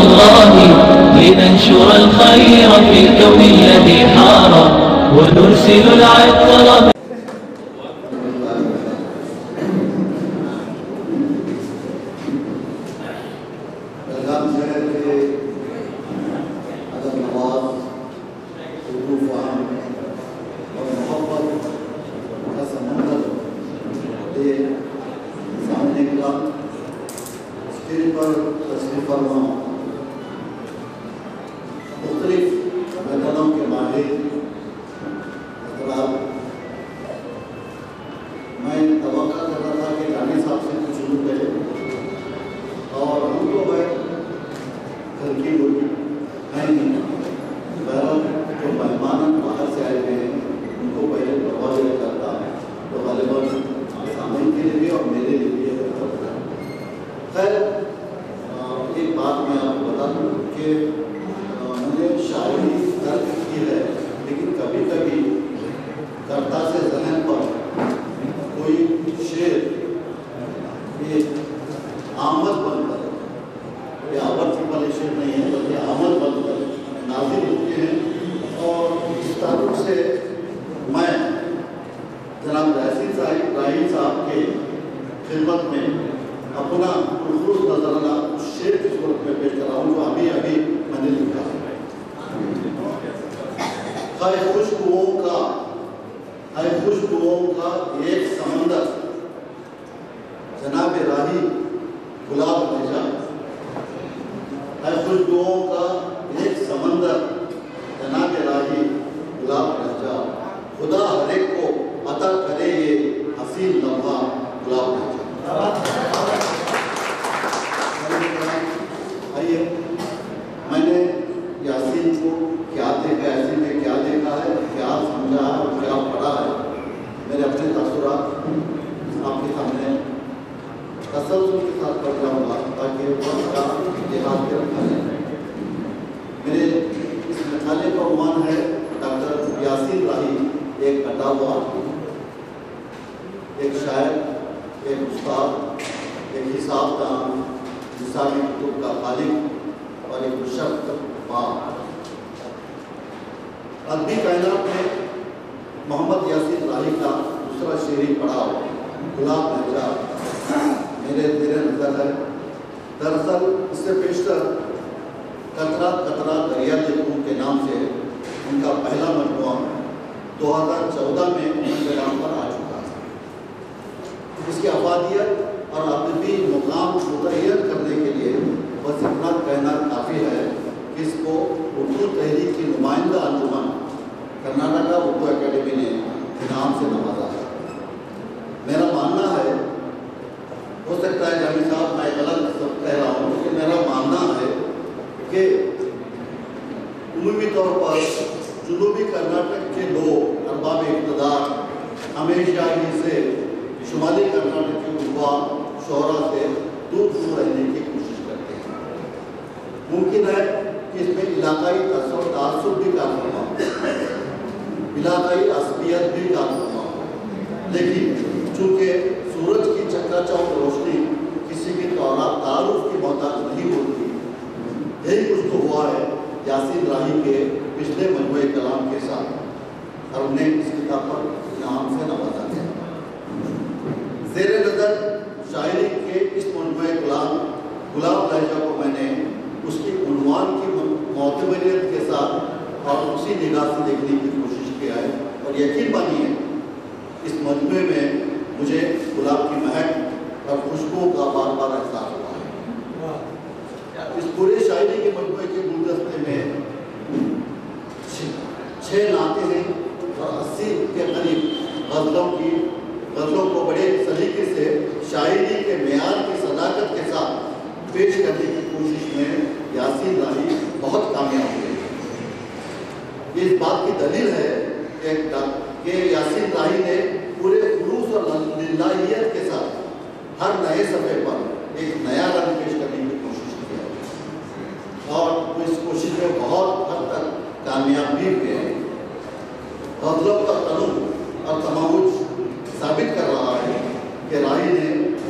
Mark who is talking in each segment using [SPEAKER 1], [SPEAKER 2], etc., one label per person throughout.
[SPEAKER 1] الله لننشر الخير في الكون الذي حار ونرسل العطر.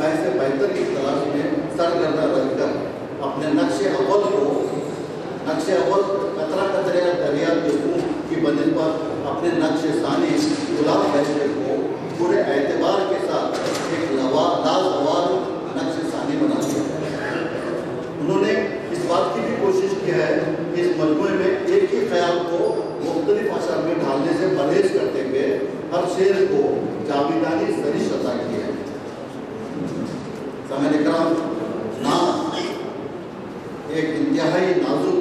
[SPEAKER 2] ایسے بہتر کی تلاش میں سرگردہ رہ کر اپنے نقش اول کو شعر کو جاویدانی سرش عطا کی ہے۔ سامعین اکرام، نعت ایک انتہائی نازک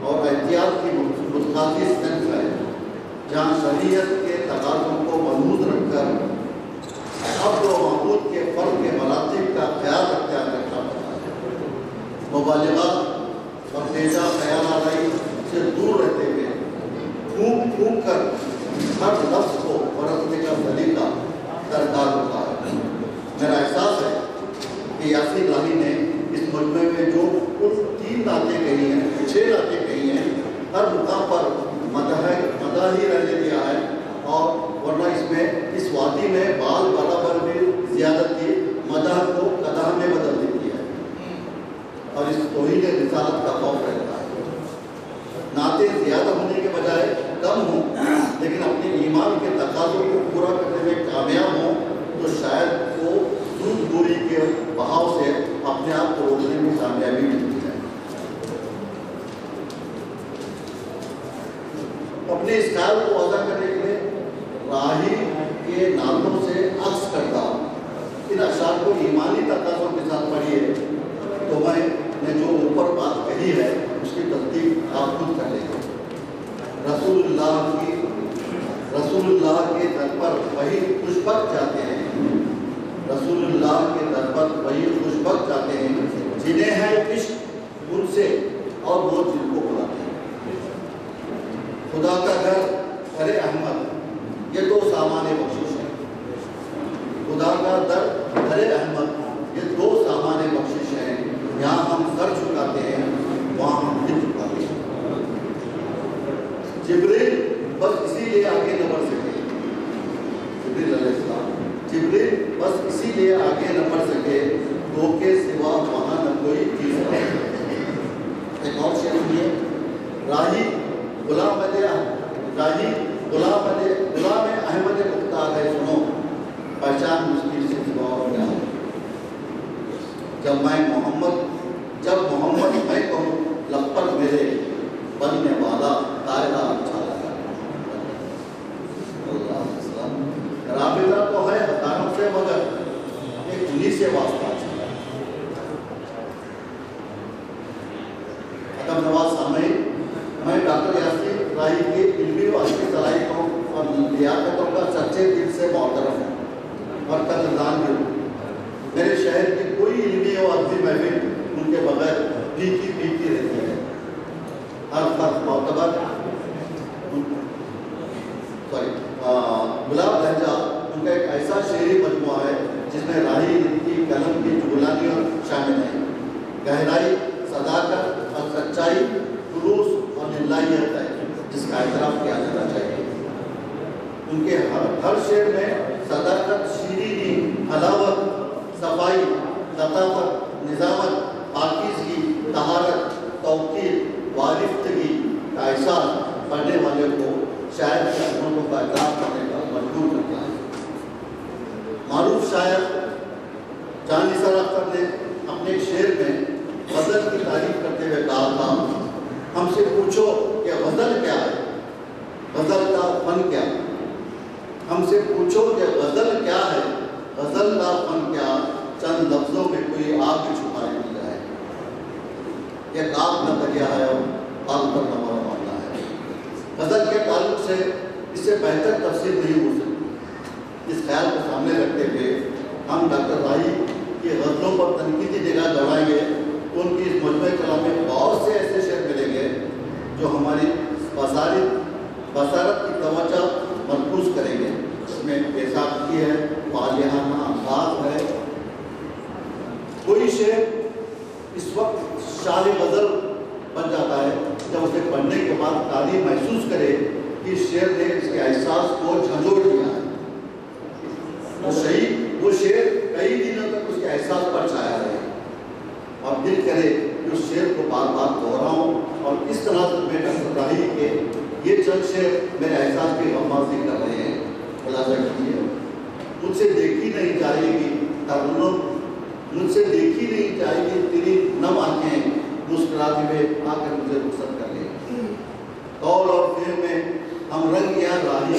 [SPEAKER 2] اور احتیاط کی متقاضی صنف ہے، جہاں شریعت کے تقاضوں کو ملحوظ رکھ کر عبد و معبود کے فرق کے مراتب کا خیال اختیار رکھنا پڑتا ہے۔ مبالغات اور بیجا خیال آرائی سے دور رہتے ہوئے پھونک پھونک کر ہر لفظ کو پرکھنے کا سلیقہ درکار ہوتا ہے۔ میرا احساس ہے کہ یاسین راہی نے اس مجموعے میں جو کل 3 نعتیں کہی ہیں، 6 نعتیں کہی ہیں، ہر مقام پر مدح ہی رہنے دیا ہے، اور ورنہ اس وادی میں بال برابر بھی زیادت کی مدح کو قدح میں بدل دیتی ہے، اور اس توہین رسالت کا خوف رہتا ہے۔ نعتیں زیادہ ہونے کے بجائے کم ہوں، لیکن اپنے ایمان کے تقاضوں کو پورا کرنے میں کامیاب ہوں، تو شاید وہ دودھ دوری کے بہاؤ سے اپنے آپ کو روکنے میں کامیابی ملتی ہے۔ اپنے اس خیال کو واضح کرنے کے لیے راہی کے نعتوں سے عکس کردہ ان اشعار کو ایمانی تقاضوں کے ساتھ پڑھیے تو میں نے جو اوپر بات کہی ہے اس کی تصدیق آپ خود کر لیں گے۔ رسول اللہ کے در پر وہی خوشبخت جاتے ہیں، رسول اللہ کے در پر وہی خوشبخت جاتے ہیں جنہیں ہے عشق ان سے اور وہ جن کو بلاتے ہیں۔ خدا کا گھر گھر احمد یہ 2 سامان بخشش ہے، خدا کا در گھر احمد یہ 2 سامان بخشش ہیں، یہاں ہم سر جھکاتے ہیں وہاں ہم دل جھکاتے ہیں۔ جبریل بس اسی لیے آگے نہ بڑھ سکے، جبریل علیہ السلام بس اسی لیے آگے نہ بڑھ سکے تو کے سوا وہاں نہ کوئی چیز ہے۔ ایک اور شعر سنیے، راہی غلام احمد مختار ہے، سنو پہچان مشکل سے سوا اور کیا ہے۔ جب محمد میں کہوں لب پر میرے بننے والا دائرہ اچھا لگا۔ رابطہ تو ہے ہزاروں سے مگر ایک انہی سے واسطہ اچھا ہے۔ ادب نواز سامعین، میں ڈاکٹر یاسین راہی کی علمی و ادبی صلاحیتوں اور لیاقتوں کا سچے دل سے معترف ہوں اور قدردان بھی ہوں۔ میرے شہر کی کوئی علمی و ادبی محفل ان کے بغیر پھیکی رہتی ہے۔ ہر فرد معتبر گلاب لہجہ ان کا ایک ایسا شعری مجموعہ ہے جس میں راہی کی قلم کی جغلانی اور شامل ہے، گہرائی، صداقت اور سچائی، خلوص اور للہیت ہے جس کا اعتراف کیا جانا چاہیے۔ ان کے ہر شعر میں صداقت، شیرینی، حلاوت، صفائی، لطافت، نظامت، پاکیزگی، طہارت، توقیر، وارفتگی کا احساس پڑھنے والے کو شاعر کے عظمتوں کا اعتراف کرنے کا مجبور کرتا ہے۔ معروف شاعر جان نثار اختر نے اپنے ایک شعر میں غزل کی تعریف کرتے ہوئے کہا تھا، ہم سے پوچھو کہ غزل کیا ہے، غزل کا فن کیا؟ ہم سے پوچھو کہ غزل کیا ہے، غزل کا فن کیا؟ چند لفظوں میں کوئی آگ چھپا نہیں جائے، ایک آگ نہ دریا ہے اور آگ پر نہ مارنا ہے۔ غزل کے تعلق سے اس سے بہتر تفسیر نہیں ہو سکتی۔ اس خیال کو سامنے رکھتے ہوئے ہم ڈاکٹر راہی کی غزلوں پر تنقیدی نگاہ دوڑائیں گے تو ان کی اس مجموعہ کلام میں بہت سے ایسے شعر ملیں گے جو ہماری بصارت کی توجہ مرکوز کریں گے۔ اس میں بیساختگی ہے، فالحانہ انداز ہے۔ کوئی شعر اس وقت شاہ غزل بن جاتا ہے جب اسے پڑھنے کے بعد قاری محسوس کرے کہ شعر نے اس کے احساس کو جھنجھوڑ دیا ہے۔ وہ شعر کئی دنوں تک اس کے احساس پر چھایا رہے اور دل کرے کہ اس شعر کو بار بار دہراؤں، اور اس طرح سے میں ڈاکٹر راہی کے یہ چند شعر میرے احساس کی غمازی کر رہے ہیں۔ خلاصہ کیجیے، مجھ سے دیکھی نہیں جائے گی ترنم، مجھ سے دیکھی نہیں جائے گی تیری نم آنکھیں، مسکراتے ہوئے آ کر مجھے رخصت کر لے۔ قول اور فعل میں ہم رنگ یا راہی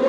[SPEAKER 3] 2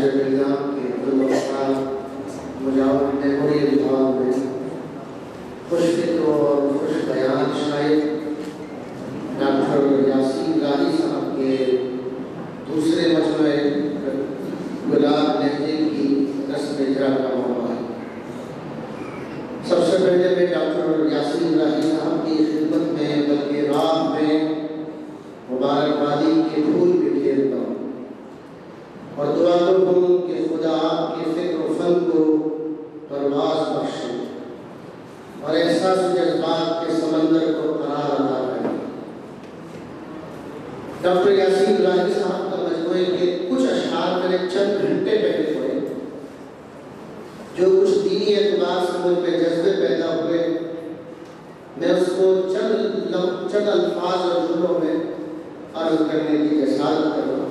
[SPEAKER 4] شہر بلگام کے گلوکار مجاور میموریل ہال میں خوش فکر اور خوش بیان شاعر ڈاکٹر یاسین راہی صاحب کے دوسرے مجموعے گلاب لہجے کی رسم اجرا کا موقع ہے۔ سب سے پہلے میں ڈاکٹر یاسین راہی صاحب کی خدمت میں بلکہ راہ میں مبارکبادی کے پھول بکھیرتا ہوں اور دعا کرتا ہوں کہ خدا آپ کے فکر و فن کو پرواز بخشے اور احساس و جذبات کے سمندر کو قرار عطا کرے۔ ڈاکٹر یاسین راہی صاحب کا مجموعے کے کچھ اشعار میں نے چند گھنٹے پہلے پڑھے جو کچھ دینی اعتبار سے مجھ پہ جذبے پیدا ہوئے، میں اس کو چند الفاظ اور جملوں میں عرض کرنے کی جسارت کر رہا ہوں۔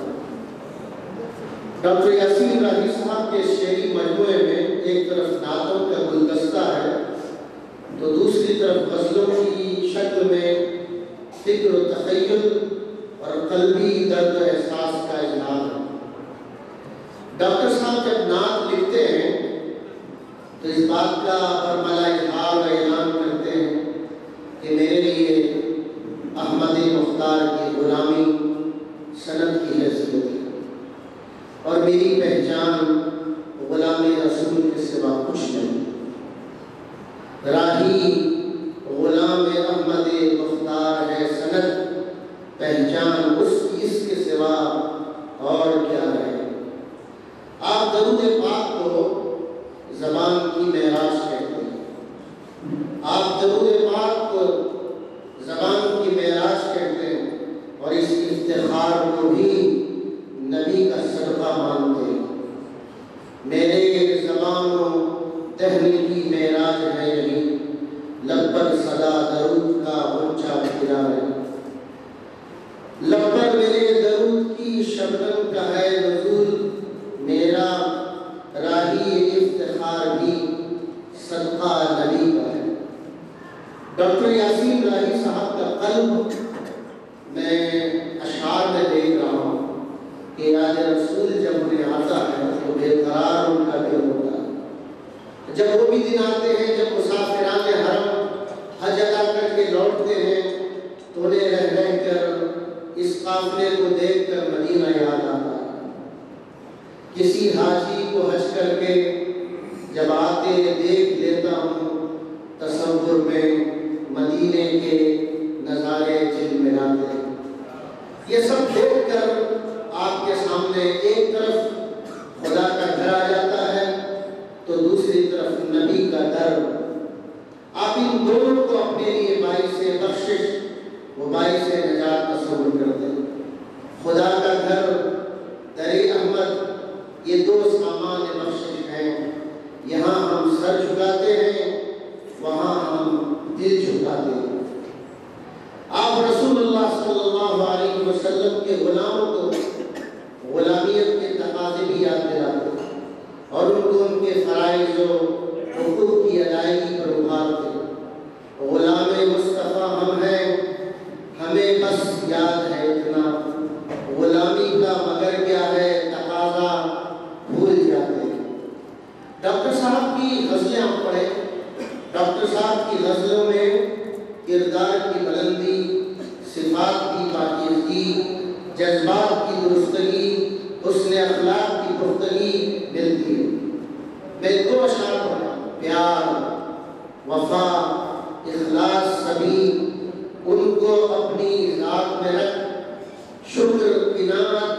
[SPEAKER 4] ڈاکٹر یاسین راہی صاحب کے شعری مجموعے میں ایک طرف نعتوں کا گلدستہ ہے تو دوسری طرف غزلوں کی شکل میں فکر و تخیل اور قلبی درد و احساس کا اظہار ہے۔ ڈاکٹر صاحب جب نعت لکھتے ہیں تو اس بات کا برملا اظہار و اعلان کرتے ہیں کہ میرے لیے احمد مختار کی غلامی سند کی حیثیت ہے اور میری پہچان غلام رسول کے سوا کچھ نہیں۔ راہی غلام احمد مختار ہے سند، پہچان اس کے سوا اور کیا ہے۔ آپ درود پاک کو زبان کی معراج کہتے ہیں، آپ درود پاک کو زبان کی معراج کہتے ہیں اور اس افتخار کو بھی نبی کا صدقہ مانتے ہیں۔ میرے زبان و دہن کی معراج ہے یہی، لب پر صدا درود کا غنچہ پھیلا ہے۔ لب پر میرے درود کی شبنم کا ہے نزول، میرا راہی افتخار بھی صدقہ نبی کا ہے۔ ڈاکٹر یاسین راہی صاحب کا قلب میں اشعار میں دیکھ رہا ہوں کہ یاد رسول جب انہیں آتا ہے تو بے قرار ان کا دل ہوتا ہے۔ جب وہ بھی دن آتے ہیں جب مسافران حرم حج ادا کر کے لوٹتے ہیں تو انہیں رہ رہ کر اس قافلے کو دیکھ کر مدینہ یاد آتا ہے۔ کسی حاجی کو حج کر کے جب آتے دیکھ لیتا ہوں تصور میں مدینے کے نظارے جھلملاتے ہیں۔ یہ سب دیکھ کر آپ کے سامنے ایک طرف خدا کا گھر آ جاتا ہے تو دوسری طرف نبی کا در۔ آپ ان دونوں کو اپنے لیے باعث بخشش و باعث نجات تصور کرتے ہیں۔ خدا کا گھر، در احمد، یہ دو سامان بخشش ہیں۔ یہاں ہم سر جھکاتے ہیں، وہاں ہم دل جھکاتے ہیں۔ آپ رسول اللہ صلی اللہ علیہ وسلم کے غلاموں کو غلامیت کے تقاضے بھی یاد دلاتے ہیں اور ان کو ان کے فرائض و حقوق کی ادائیگی پر ابھارتے ہیں۔ غلام مصطفیٰ ہم ہیں، ہمیں بس یاد ہے اتنا، غلامی کا مگر کیا ہے تقاضا بھول جاتے ہیں۔ ڈاکٹر صاحب کی غزلیں آپ پڑھیں، ڈاکٹر صاحب کی غزلوں میں کردار کی بلندی، صفات کی پاکیزگی، جذبات کی درستگی، حسن اخلاق کی پختگی ملتی ہے۔ میں دو اشعار پڑھا، پیار، وفا، اخلاص، سبھی ان کو اپنی ذات میں رکھ، شکر، قناعت،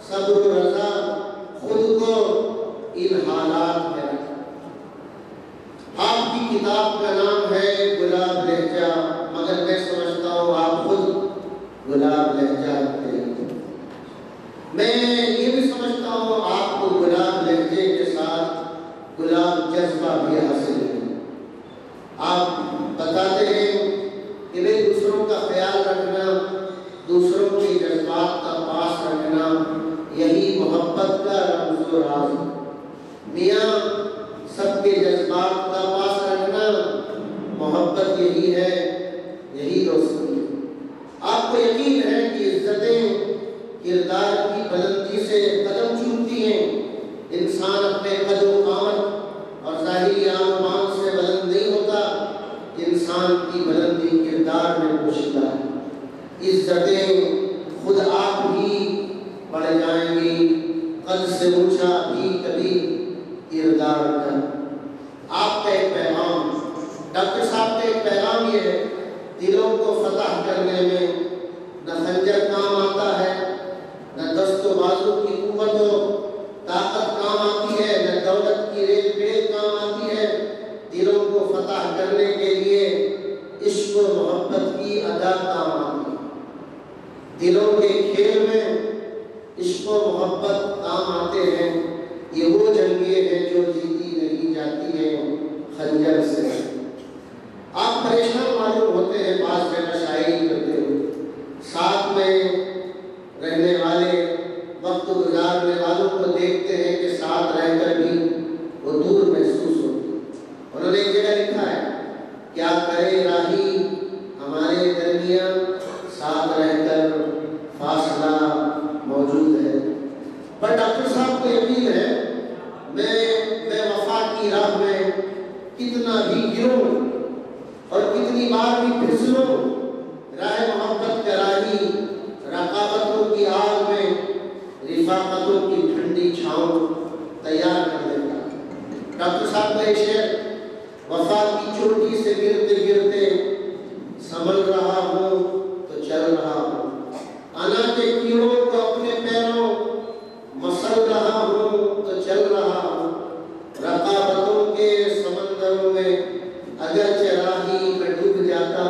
[SPEAKER 4] صبر و رضا خود کو ان حالات میں رکھ۔ آپ کی کتاب کا نام ہے گلاب لہجہ، مگر میں سمجھتا ہوں آپ خود گلاب لہجہ رکھتے ہیں۔ میں یہ بھی سمجھتا ہوں آپ کو گلاب لہجے کے ساتھ گلاب جذبہ بھی حاصل ہے۔ آپ بتاتے ہیں کہ میں دوسروں کا خیال رکھنا، دوسروں کے جذبات کا پاس رکھنا، یہی محبت کا رمز و راز ہے۔ میاں سب کے جذبات کا پاس رکھنا محبت یہی ہے، یہی دوستی ہے۔ آپ کو یقین ہے کہ عزتیں کردار کی بلندی سے قدم چومتی ہیں قد سے اونچا بھی کبھی کردار کر. آپ کا ایک پیغام، ڈاکٹر صاحب کا ایک پیغام یہ ہے، دلوں کو فتح کرنے میں نہ خنجر کام آتا ہے، نہ دست و بازو کی قوت و طاقت کام آتی ہے، نہ دولت کی ریل پیل کام آتی ہے. دلوں کو فتح کرنے کے لیے عشق و محبت کی ادا کام آتی ہے. دلوں کے کھیل میں عشق و محبت کام آتے ہیں. یہ وہ جنگیں ہیں جو جیتی نہیں جاتی ہیں خنجر سے. آپ پریشان معلوم ہوتے ہیں بعض جگہ شاعری کرتے ہوئے، ساتھ میں رہنے والے، وقت گزارنے والوں کو دیکھتے ہیں کہ ساتھ رہ کر بھی وہ دور محسوس ہوتی ہے. انہوں نے ایک جگہ لکھا ہے، کیا کرے راہی ہمارے درمیان، ساتھ رہ کر فاصلہ موجود ہے. پر ڈاکٹر صاحب کو یقین ہے میں وفا کی راہ میں کتنا بھی گروں اور کتنی بار بھی پھسلوں، راہ محبت کا راہی رقابتوں کی آگ میں رفاقتوں کی ٹھنڈی چھاؤں تیار کر دیتا. ڈاکٹر صاحب کا ایک شعر، وفا کی چوٹی سے گرتے گرتے سنبھل رہا ہوں تو چل رہا ہوں، انا کے کیڑوں کو اپنے پیروں مسل رہا ہوں تو چل رہا ہوں. رقابتوں کے سمندروں میں اگرچہ راہی میں ڈوب جاتا،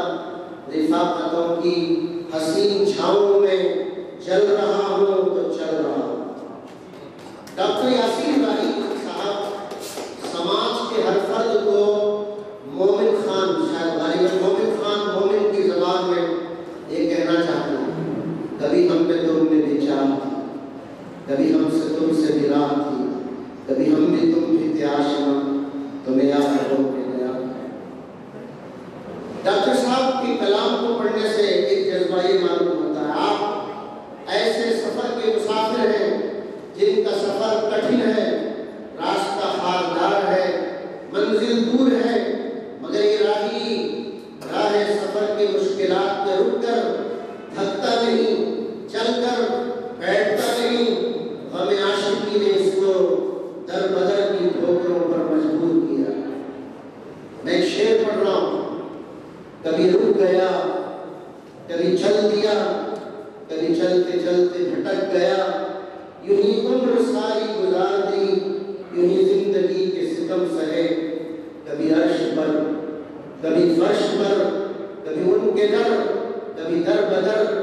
[SPEAKER 4] رفاقتوں کی حسین چھاؤں میں چل رہا ہوں تو چل رہا ہوں. ڈاکٹر یاسین راہی صاحب سماج کے ہر فرد کو مومن خان، شاید غالباً مومن خان، مومن کی زبان میں یہ کہنا چاہتے ہیں، کبھی ہم پہ تم نے بھی چاہ تھی، کبھی ہم سے تم سے بھی راہ تھی، کبھی ہم بھی تم بھی تھے آشنا، تمہیں یاد ہو کے نیا. ڈاکٹر صاحب کے کلام کو پڑھنے سے ایک جذبہ یہ معلوم ہوتا ہے، آپ ایسے سفر کے مسافر ہیں جن کا سفر کٹھن ہے، راستہ خاردار ہے، منزل دور ہے، مگر یہ راہی راہ سفر کے مشکلات پہ رک کر تھکتا نہیں، چل کر بیٹھتا نہیں. ہمیں عاشقی نے اس کو در بدر کی ٹھوکروں پر مجبور کیا. میں ایک شعر پڑھ رہا ہوں، کبھی رک گیا، کبھی چل دیا، کبھی چلتے چلتے بھٹک گیا، یوں ہی عمر ساری گزار دی، یوں ہی زندگی کے ستم سہے. کبھی عرش پر، کبھی فرش پر، کبھی ان کے در، کبھی در بدر.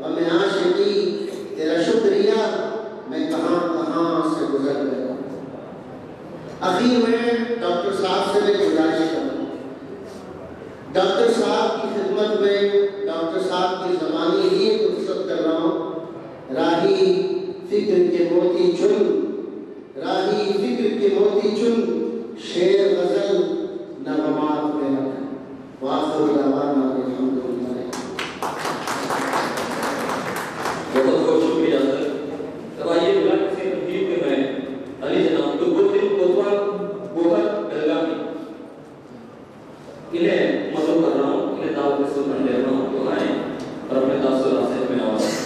[SPEAKER 4] ہمیں عاشقی تیرا شکریہ، میں کہاں کہاں سے گزر گیا. اخیر میں ڈاکٹر صاحب سے میں گزارش کروں، ڈاکٹر صاحب کی خدمت میں، ڈاکٹر صاحب کی زبانی ہی رخصت کر رہا ہوں. راہی فکر کے موتی چن، راہی فکر کے موتی چن، شعر غزل نغمات میں رکھ. وآخر دعوانا الحمدللہ.
[SPEAKER 3] بہت بہت شکریہ سر. اب آئیے بلا کسی تنظیم کے میں علی جناب دن کوتوال گوہر بیلگامی انہیں مدعو کر رہا ہوں، انہیں دعوت میں سلطان دے رہا ہوں تو آئیں اور اپنے تاثرات سے ہمیں آواز.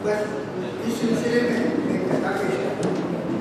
[SPEAKER 5] بس اس سلسلے میں ایک کتھا پیش کرتا ہوں.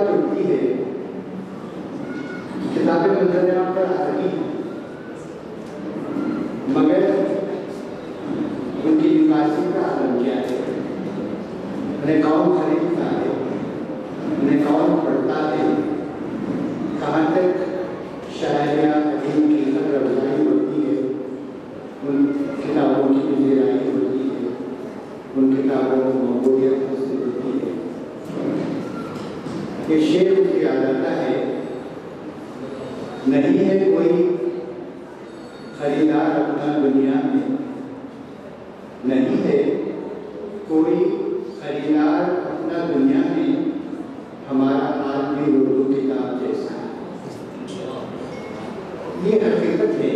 [SPEAKER 6] بات ہوتی ہے کتابیں منظر عام پر آ رہی ہیں مگر ان کی نکاسی کا عالم کیا ہے؟ انہیں کون خریدتا ہے؟ انہیں کون پڑھتا ہے؟ کہاں تک شاعریہ ادیم کی قدر افزائی ہوتی ہے، ان کتابوں کی پذیرائی ہوتی ہے، ان کتابوں کو مقبولیت حاصل ہوتی ہے۔ یہ شعر مجھے یاد آتا ہے، نہیں ہے کوئی خریدار اپنا دنیا میں، نہیں ہے کوئی خریدار اپنا دنیا میں، ہمارا آدمی اردو کتاب جیسا ہے۔ یہ حقیقت ہے۔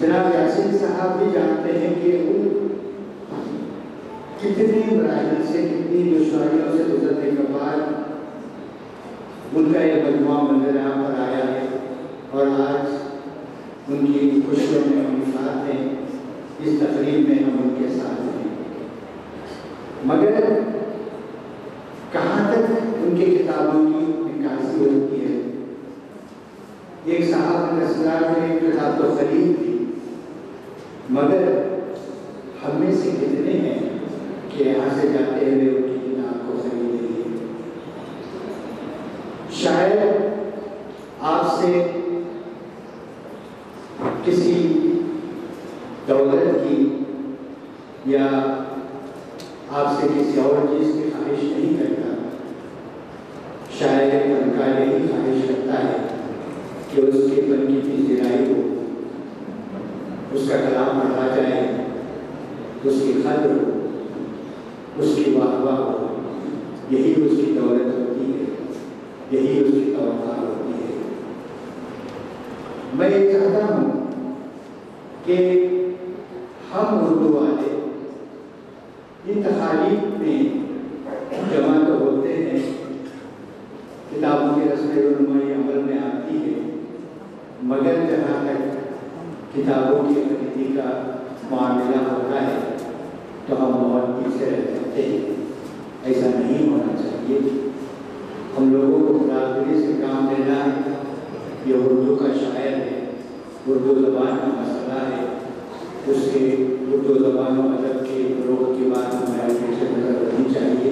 [SPEAKER 6] جناب یاسین صاحب بھی جانتے ہیں کہ وہ کتنی مراحل سے، کتنی دشواریوں سے گزرنے کے بعد ان کا یہ مجموعہ منظر عام پر آیا ہے، اور آج ان کی خوشیوں میں ہم ساتھ ہیں، اس تقریب میں ہم ان کے ساتھ ہیں۔ مگر کہاں تک ان کی کتابوں کی نکاسی ہوتی ہے؟ ایک صاحب نے اسرار میں ایک کتاب تو خرید تھی، مگر ہم میں سے کتنے ہیں کہ یہاں سے جاتے ہوئے ان کی کتاب کو خرید لیے؟ شاید آپ سے کسی دولت کی یا آپ سے کسی اور چیز کی خواہش نہیں کرتا، شاید ان کا یہی خواہش کرتا ہے کہ اس کے فن کی پذیرائی ہو، اس کا کلام پڑھا جائے، اس کی قدر ہو، اس کی واہ واہ ہو۔ یہی اس کی دولت ہوتی ہے، یہی اس کی توقع ہوتی ہے۔ میں یہ چاہتا ہوں کہ ہم اردو والے ان تخالیف میں جمع تو ہوتے ہیں، کتابوں کی رسم رونمائی عمل میں آتی ہے، مگر جہاں تک کتابوں کی خریدی کا معاملہ ہوتا ہے تو ہم بہت پیچھے رہ جاتے ہیں۔ ایسا نہیں ہونا چاہیے۔ ہم لوگوں کو برادری سے کام لینا ہے۔ یہ اردو کا شاعر ہے، اردو زبان کا مسئلہ ہے، اس کے اردو زبان و ادب کے فروغ کی بات ہمارے پیچھے نظر رکھنی چاہیے۔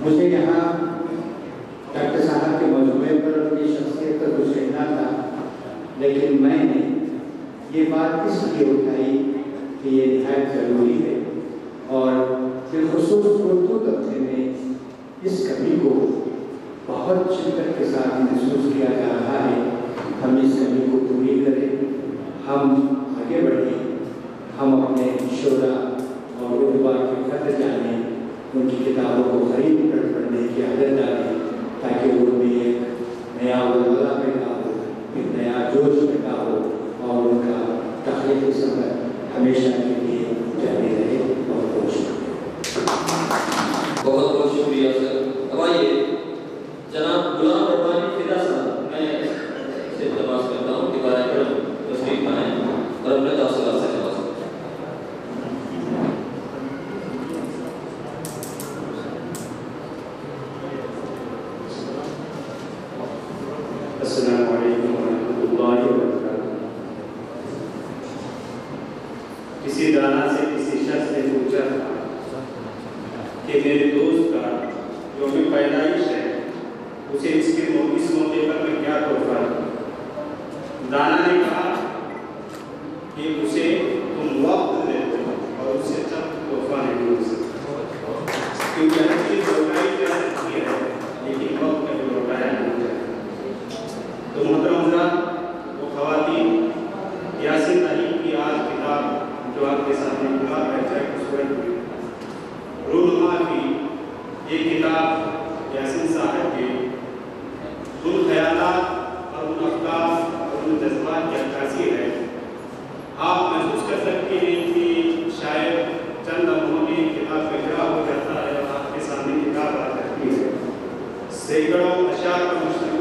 [SPEAKER 6] مجھے یہاں ڈاکٹر صاحب کے مجموعے پر ان کی شخصیت پر کچھ کہنا تھا، لیکن میں نے یہ بات اس لیے اٹھائی کہ یہ نہایت ضروری ہے، اور بالخصوص اردو طبقے میں اس کمی کو بہت شدت کے ساتھ محسوس کیا جا رہا ہے۔ ہم اس کمی کو پوری کریں، ہم آگے بڑھیں، ہم اپنے شعراء اور ادبا کے خط جانیں، ان کی کتابوں کو خرید کر پڑھنے کی عادت ڈالیں، تاکہ ان میں ایک نیا ولولہ پیدا ہو، ایک نیا جوش پیدا ہو، اور ان کا تخلیقی سفر ہمیشہ کے لیے جاری رہے۔ بہت بہت شکریہ۔
[SPEAKER 3] بہت بہت شکریہ سر۔ اب آئیے جناب غلام ربانی فدا صاحب، میں سے التماس کرتا ہوں کہ براہ کرم تشریف لائیں اور اپنے تاثرات سے نوازیں۔
[SPEAKER 7] السلام علیکم ورحمۃ اللہ وبرکاتہ۔ کسی دانا سے کسی شخص نے پوچھا تھا کہ میرے دوست کا یوم پیدائش ہے، اسے اس موقع پر میں کیا تحفہ دوں؟ دانا نے کہا کہ اسے تم وقت دے دو اور اسے تب تحفہ نہیں دے سکتے، کیونکہ ہر چیز لوٹائی جا سکتی ہے لیکن وقت کبھی لوٹایا نہیں جائے۔ تو محترم حضرات و خواتین، یاسین علی کی آج کتاب جو آپ کے سامنے کتاب ہے چاہے خوبصورت رونما کی، یہ کتاب یاسین صاحب کے ان خیالات اور ان افکار اور ان جذبات کی عکاسی ہے۔ آپ محسوس کر سکتے ہیں کہ شاید چند لمحوں میں کتاب کا اجرا ہو جاتا ہے اور آپ کے سامنے کتاب آ جاتی ہے۔ سینکڑوں اشعار کا مشتمل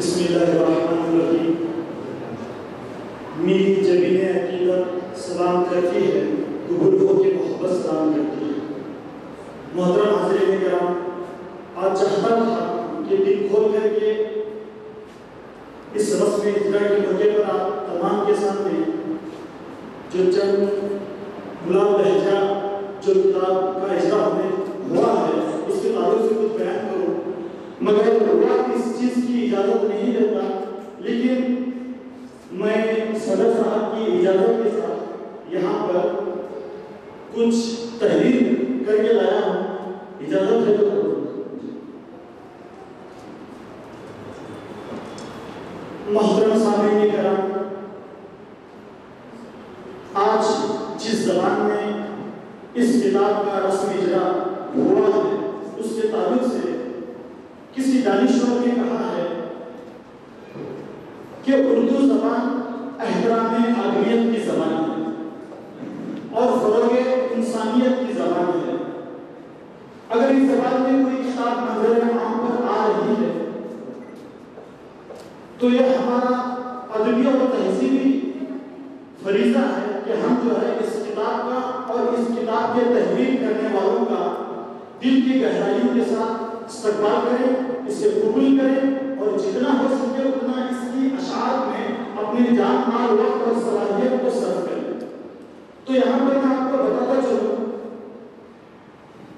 [SPEAKER 8] بسم اللہ الرحمن الرحیم. میری جبین عقیدت سلام کرتی ہے، قبول ہو کے محبت سلام کرتی ہے. محترم حاضرین کرام، آج چاہتا تھا کہ دل کھول کر کے اس رسم اجرا کے موقع پر آپ تمام کے سامنے جو چند غلام لہجہ جو کتاب کا اجرا ہمیں ہوا ہے اس کے تعلق سے کچھ بیان کروں، مگر وقت اس چیز کی اجازت نہیں دیتا. لیکن میں صدر صاحب کی اجازت کے ساتھ یہاں پر کچھ تحریر کر کے لایا ہوں. اجازت ہے تو محترم سامعین کرام، آج جس زبان میں اس کتاب کا رسم اجرا ہوا ہے اس کے تعلق سے کسی دانشور نے کہا ہے کہ اردو زبان احترام آدمیت کی زبان ہے اور فروغ انسانیت کی زبان ہے. اگر اس زبان میں کوئی کتاب منظر عام پر آ رہی ہے تو یہ ہمارا ادبی اور تہذیبی فریضہ ہے کہ ہم جو ہے اس کتاب کا اور اس کتاب کے تحریر کرنے والوں کا دل کی گہرائیوں کے ساتھ استقبال کریں، اسے قبول کریں اور جتنا ہو سکے اتنا اس کی اشعار میں اپنی جان مال وقت اور صلاحیت کو صرف کریں. تو یہاں پر میں آپ کو بتاتا چلوں،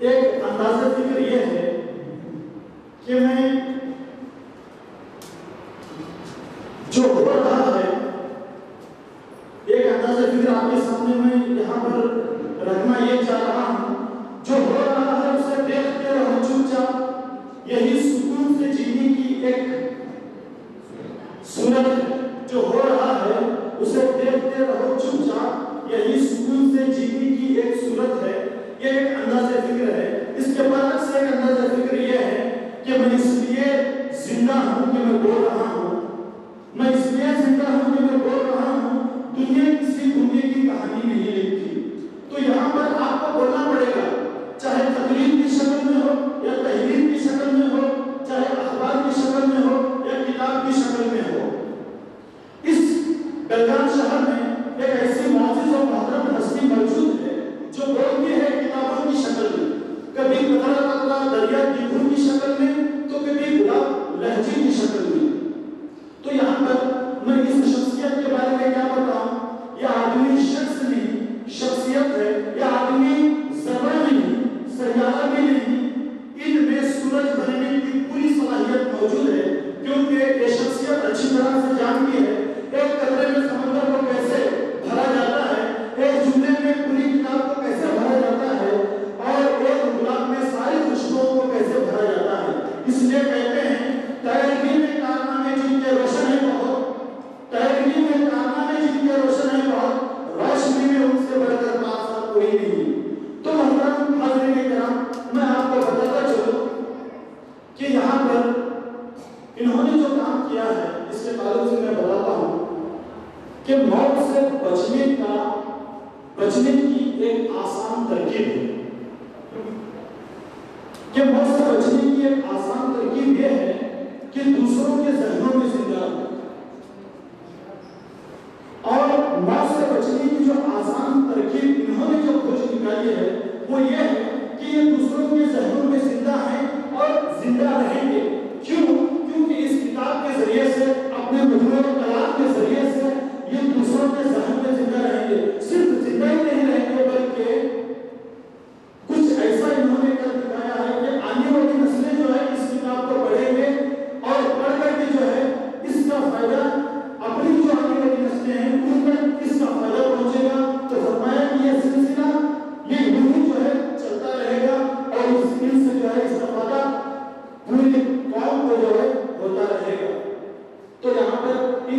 [SPEAKER 8] ایک انداز فکر یہ ہے کہ میں جو ہو رہا ہے ایک انداز فکر آپ کے سامنے میں یہاں پر رکھنا یہ چاہ رہا ہوں. جو ہو رہا ہے اسے دیکھتے رہو چپ چاپ، یہی سکون سے جینے کی ایک صورت ہے. جو ہو رہا ہے اسے دیکھتے رہو چپ چاپ، یہی سکون سے جینے کی ایک صورت ہے. یہ ایک انداز فکر ہے. اس کے برعکس ایک انداز فکر یہ ہے کہ میں اس لیے زندہ ہوں کہ میں بول رہا ہوں، میں اس لیے زندہ ہوں کہ میں بول رہا ہوں. دنیا کسی دنیا کی کہانی نہیں لکھتی. تو یہاں پر آپ کو بولنا پڑے گا، چاہے تقریر کی شکل میں ہو یا تحریر کی شکل میں ہو، چاہے اخبار کی شکل میں ہو یا کتاب کی شکل میں ہو. اس بلگام شہر میں ایک ایسی معزز اور محترم ہستی موجود ہے جو بولتی ہے کتابوں کی شکل میں، کبھی قطرہ قطرہ دریا دیکھوں کی شکل میں تو کبھی گلاب لہجے کی شکل میں. تو یہاں پر میں اس شخصیت کے بارے میں کیا بتاؤں؟ یہ آدمی شخص نہیں، شخصیت ہے. یہ آدمی زبان نہیں، سیارہ بھی نہیں. ان میں سورج بننے کی پوری صلاحیت موجود ہے، کیونکہ یہ شخصیت اچھی طرح سے جانتی ہے ایک قطرے میں سمندر کو کیسے بھرا جاتا ہے، ایک جملے میں پوری کتاب کو کیسے بھرا جاتا ہے اور ایک گلاب میں ساری خوشبوؤں کو کیسے بھرا جاتا ہے. اس لیے کہتے ہیں تیرگی میں کارنامے جن کے روشن ہیں بہت، تیرگی میں کارنامے جن کے روشن ہیں بہت، روشنی میں ان سے بڑھ کر بادشاہ کوئی نہیں. تو محترم حاضرین کرام، میں آپ کو بتاتا چلوں کہ یہاں پر انہوں نے جو کام کیا ہے اس کے تعلق سے میں بتاتا ہوں کہ موت سے بچنے کی ایک آسان ترکیب ہے. کہ موت سے بچنے کی ایک آسان ترکیب یہ ہے کہ دوسروں کے ذہنوں میں زندہ رہو. اور موت سے بچنے کی جو آسان ترکیب انہوں نے جو کھوج نکالی ہے وہ یہ ہے کہ یہ دوسروں کے ذہنوں میں زندہ ہیں اور زندہ رہیں گے. کیوں؟ کیونکہ اس کتاب کے ذریعے سے، اپنے مجموعہ کلام کے ذریعے سے یہ دوسروں کے ذہن میں زندہ رہیں گے. صرف زندہ ہی نہیں رہیں گے بلکہ کچھ ایسا انہوں نے کر دکھایا ہے کہ آنے والی نسلیں جو ہے اس کتاب کو پڑھیں گے اور پڑھ کر کے جو ہے اس کا فائدہ اپنی جو آنے والی نسلیں ہیں ان تک اس کا فائدہ پہنچے گا. تو فرمایا کہ یہ سلسلہ یہ یوں جو ہے چلتا رہے گا اور اس دن سے جو ہے استفادہ پوری قوم کو جو ہے ہوتا رہے گا. تو یہاں پر ان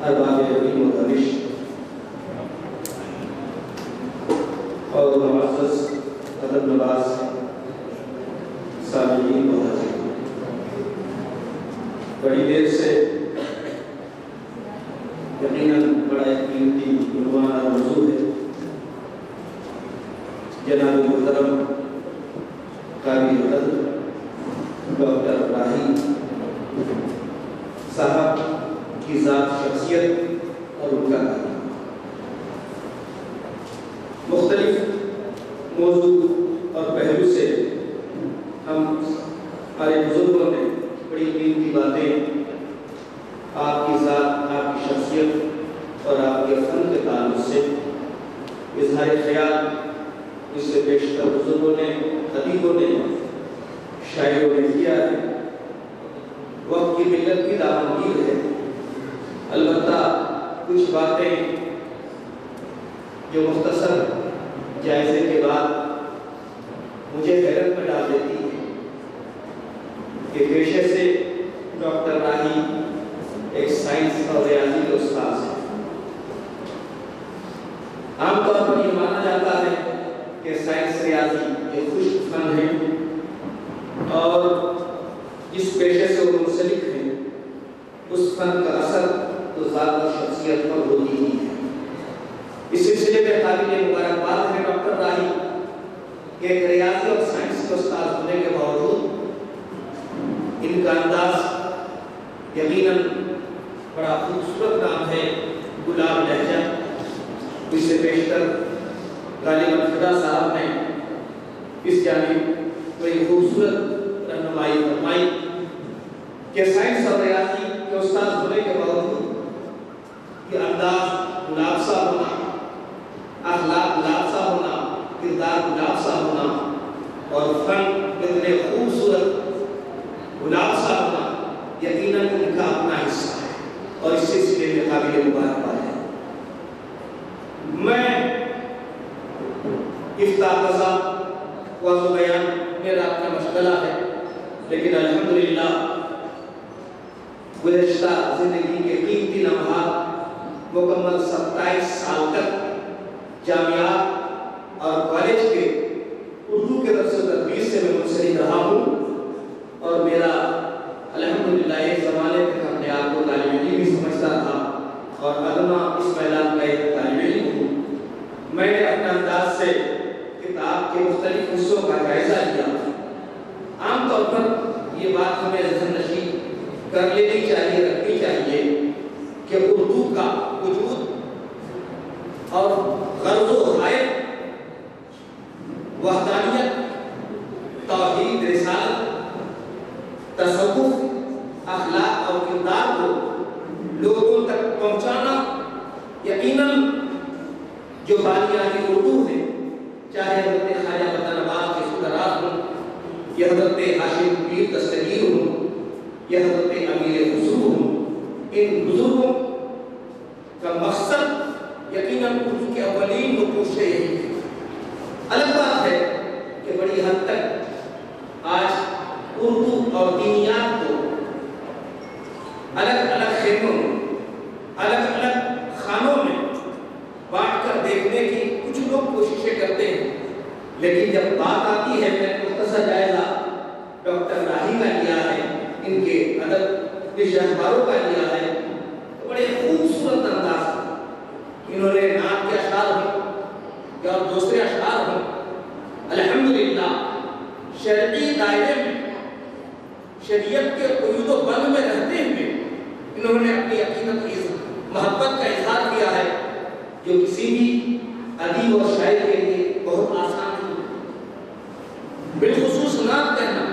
[SPEAKER 6] ارباب علم و دانش اور معزز ادب نواز سامعین و حاضرین، بڑی دیر سے یقیناً بڑا ایک قیمتی عنوان اور موضوع ہے۔ جناب محترم قاری حضرت ڈاکٹر راہی صاحب کی ذات، شخصیت اور ان کا کام، مختلف موضوع اور پہلو سے ہم ہمارے بزرگوں نے بڑی قیمتی باتیں آپ کی ذات، آپ کی شخصیت اور آپ کے فن کے تعلق سے اظہار خیال اس سے بیشتر بزرگوں نے، ادیبوں نے، شاعروں نے کیا ہے۔ وقت کی ملت کی دامنگیر ہے، البتہ کچھ باتیں جو مختصر جائزے کے بعد مجھے حیرت میں ڈال دیتی ہے کہ پیشے سے ڈاکٹر راہی ایک سائنس اور ریاضی کے استاد ہیں۔ عام طور پر یہ مانا جاتا ہے کہ سائنس ریاضی ایک خشک فن ہے اور جس پیشے سے وہ منسلک ہیں اس فن کا اثر تو ذات و شخصیت پر ہوتی ہی ہے۔ اس سلسلے میں قابل مبارکباد ہے ڈاکٹر راہی کہ ایک ریاضی اور سائنس کے استاد ہونے کے باوجود ان کا انداز یقیناً بڑا خوبصورت نام ہے، گلاب لہجہ۔ اس سے بیشتر غالب الفدا صاحب نے اس جانب بڑی خوبصورت رہنمائی فرمائی کہ سائنس اور ریاضی کے استاد ہونے کے باوجود یہ انداز گلاب سا ہونا، اخلاق گلاب سا ہونا، کردار گلاب سا ہونا اور فن اتنے خوبصورت گلاب سا ہونا یقیناً ان کا اپنا حصہ ہے اور اس سلسلے میں قابل مبارکباد ہے۔ میں افتاح واضح بیان میرا اپنا مشغلہ ہے، لیکن الحمدللہ گزشتہ زندگی کے قیمتی لمحات مکمل 27 سال تک جامعات اور کالج کے اردو کے درس و تدریس سے میں منسلک رہا ہوں اور میرا الحمدللہ ایک زمانے تک اپنے آپ کو طالب علم بھی سمجھتا تھا اور ادنا اس میدان کا ایک طالب علم ہوں۔ میں نے اپنے انداز سے کتاب کے مختلف حصوں کا جائزہ لیا۔ عام طور پر یہ بات ہمیں ذہن نشین کر لینی چاہیے، رکھنی چاہیے کہ اردو کا وجود اور غرض و غائب وحدانیت، توحید، رسالت، تصوف، اخلاق اور کردار کو لوگوں تک پہنچانا یقیناً جو بانیانی اردو ہے، چاہے حضرت خواجہ مدن آباد کے شکرات ہوں یا حضرت ہاشم پیر دستگیر ہوں یا حضرت امیر خسرو ہوں، ان بزرگوں کا مقصد یقیناً اردو کے اولین نقوش سے یہی ہے۔ الگ بات ہے کہ بڑی حد تک آج اردو اور دینیات کو الگ الگ خیموں میں، الگ الگ خانوں میں بانٹ کر دیکھنے کی کچھ لوگ کوششیں کرتے ہیں، لیکن جب بات آتی ہے، میں مختصر جائزہ ڈاکٹر راہی کا لیا ہے، ان کے ادب کے شاہکاروں کا لیا ہے، تو بڑے خوبصورت انداز انہوں نے نام کے اشعار ہوں یا دوسرے اشعار ہوں، الحمدللہ شرعی دائرے میں شریعت کے قیود و بند میں رہتے ہوئے انہوں نے اپنی عقیدت کی محبت کا اظہار کیا ہے، جو کسی بھی ادیب اور شاعر کے لیے بہت آسان ہے۔ بالخصوص نعت کہنا،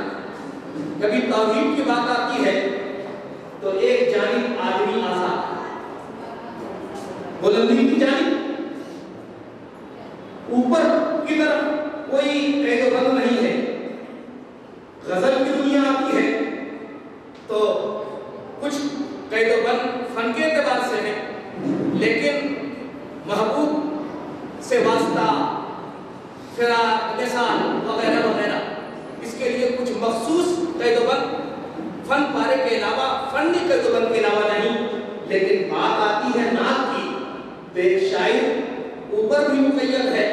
[SPEAKER 6] کبھی توحید کی بات آتی ہے تو ایک جانب آدمی آزاد ہے، بلندی کی جانب، اوپر کی طرف کوئی قید و بند نہیں ہے۔ غزل کی دنیا آتی ہے تو کچھ قید و بند فن کے اعتبار سے ہے، لیکن محبوب سے واسطہ، فراق، مثال وغیرہ وغیرہ، اس کے لیے کچھ مخصوص قید و بند فن پارے کے علاوہ، فنی قید و بند کے علاوہ نہیں،
[SPEAKER 3] لیکن بات آتی ہے نعت کی تو ایک شاعر اوپر بھی مقید ہے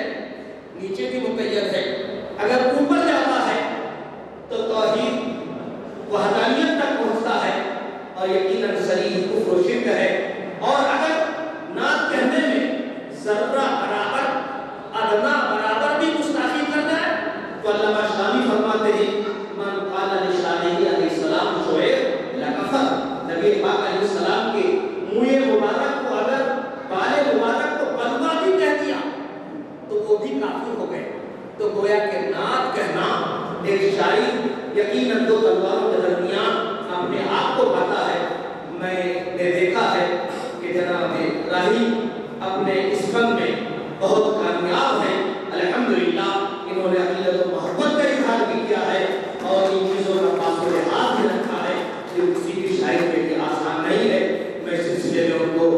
[SPEAKER 3] نیچے بھی مقید ہے. اگر اوپر جاتا ہے تو توحید وحدانیت تک پہنچتا ہے اور یقیناً صریح کفر و شرک ہے. اور اگر نعت کہنے میں ذرہ برابر ادنا برابر بھی گستاخی کر جائے تو علامہ شامی فرماتے ہیں من قال لشاعر علیہ السلام شعر لکفر. نبی پاک علیہ السلام کے منہ مبارک کو اگر بال مبارک کو بدوا بھی کہہ دیا تو وہ بھی کافر ہو گئے. تو گویا کہ نعت کہنا ایک شاعر یقیناً دو تلواروں کے درمیان اپنے آپ کو پاتا ہے. میں نے دیکھا ہے کہ جناب راہی اپنے اس فن میں بہت کامیاب ہیں. الحمدللہ انہوں نے عقیدت و محبت کا اظہار بھی کیا ہے اور ان چیزوں کا پاس و لحاظ بھی رکھا ہے جو کسی بھی شاعر کے لیے آسان نہیں ہے. میں اس سلسلے میں ان کو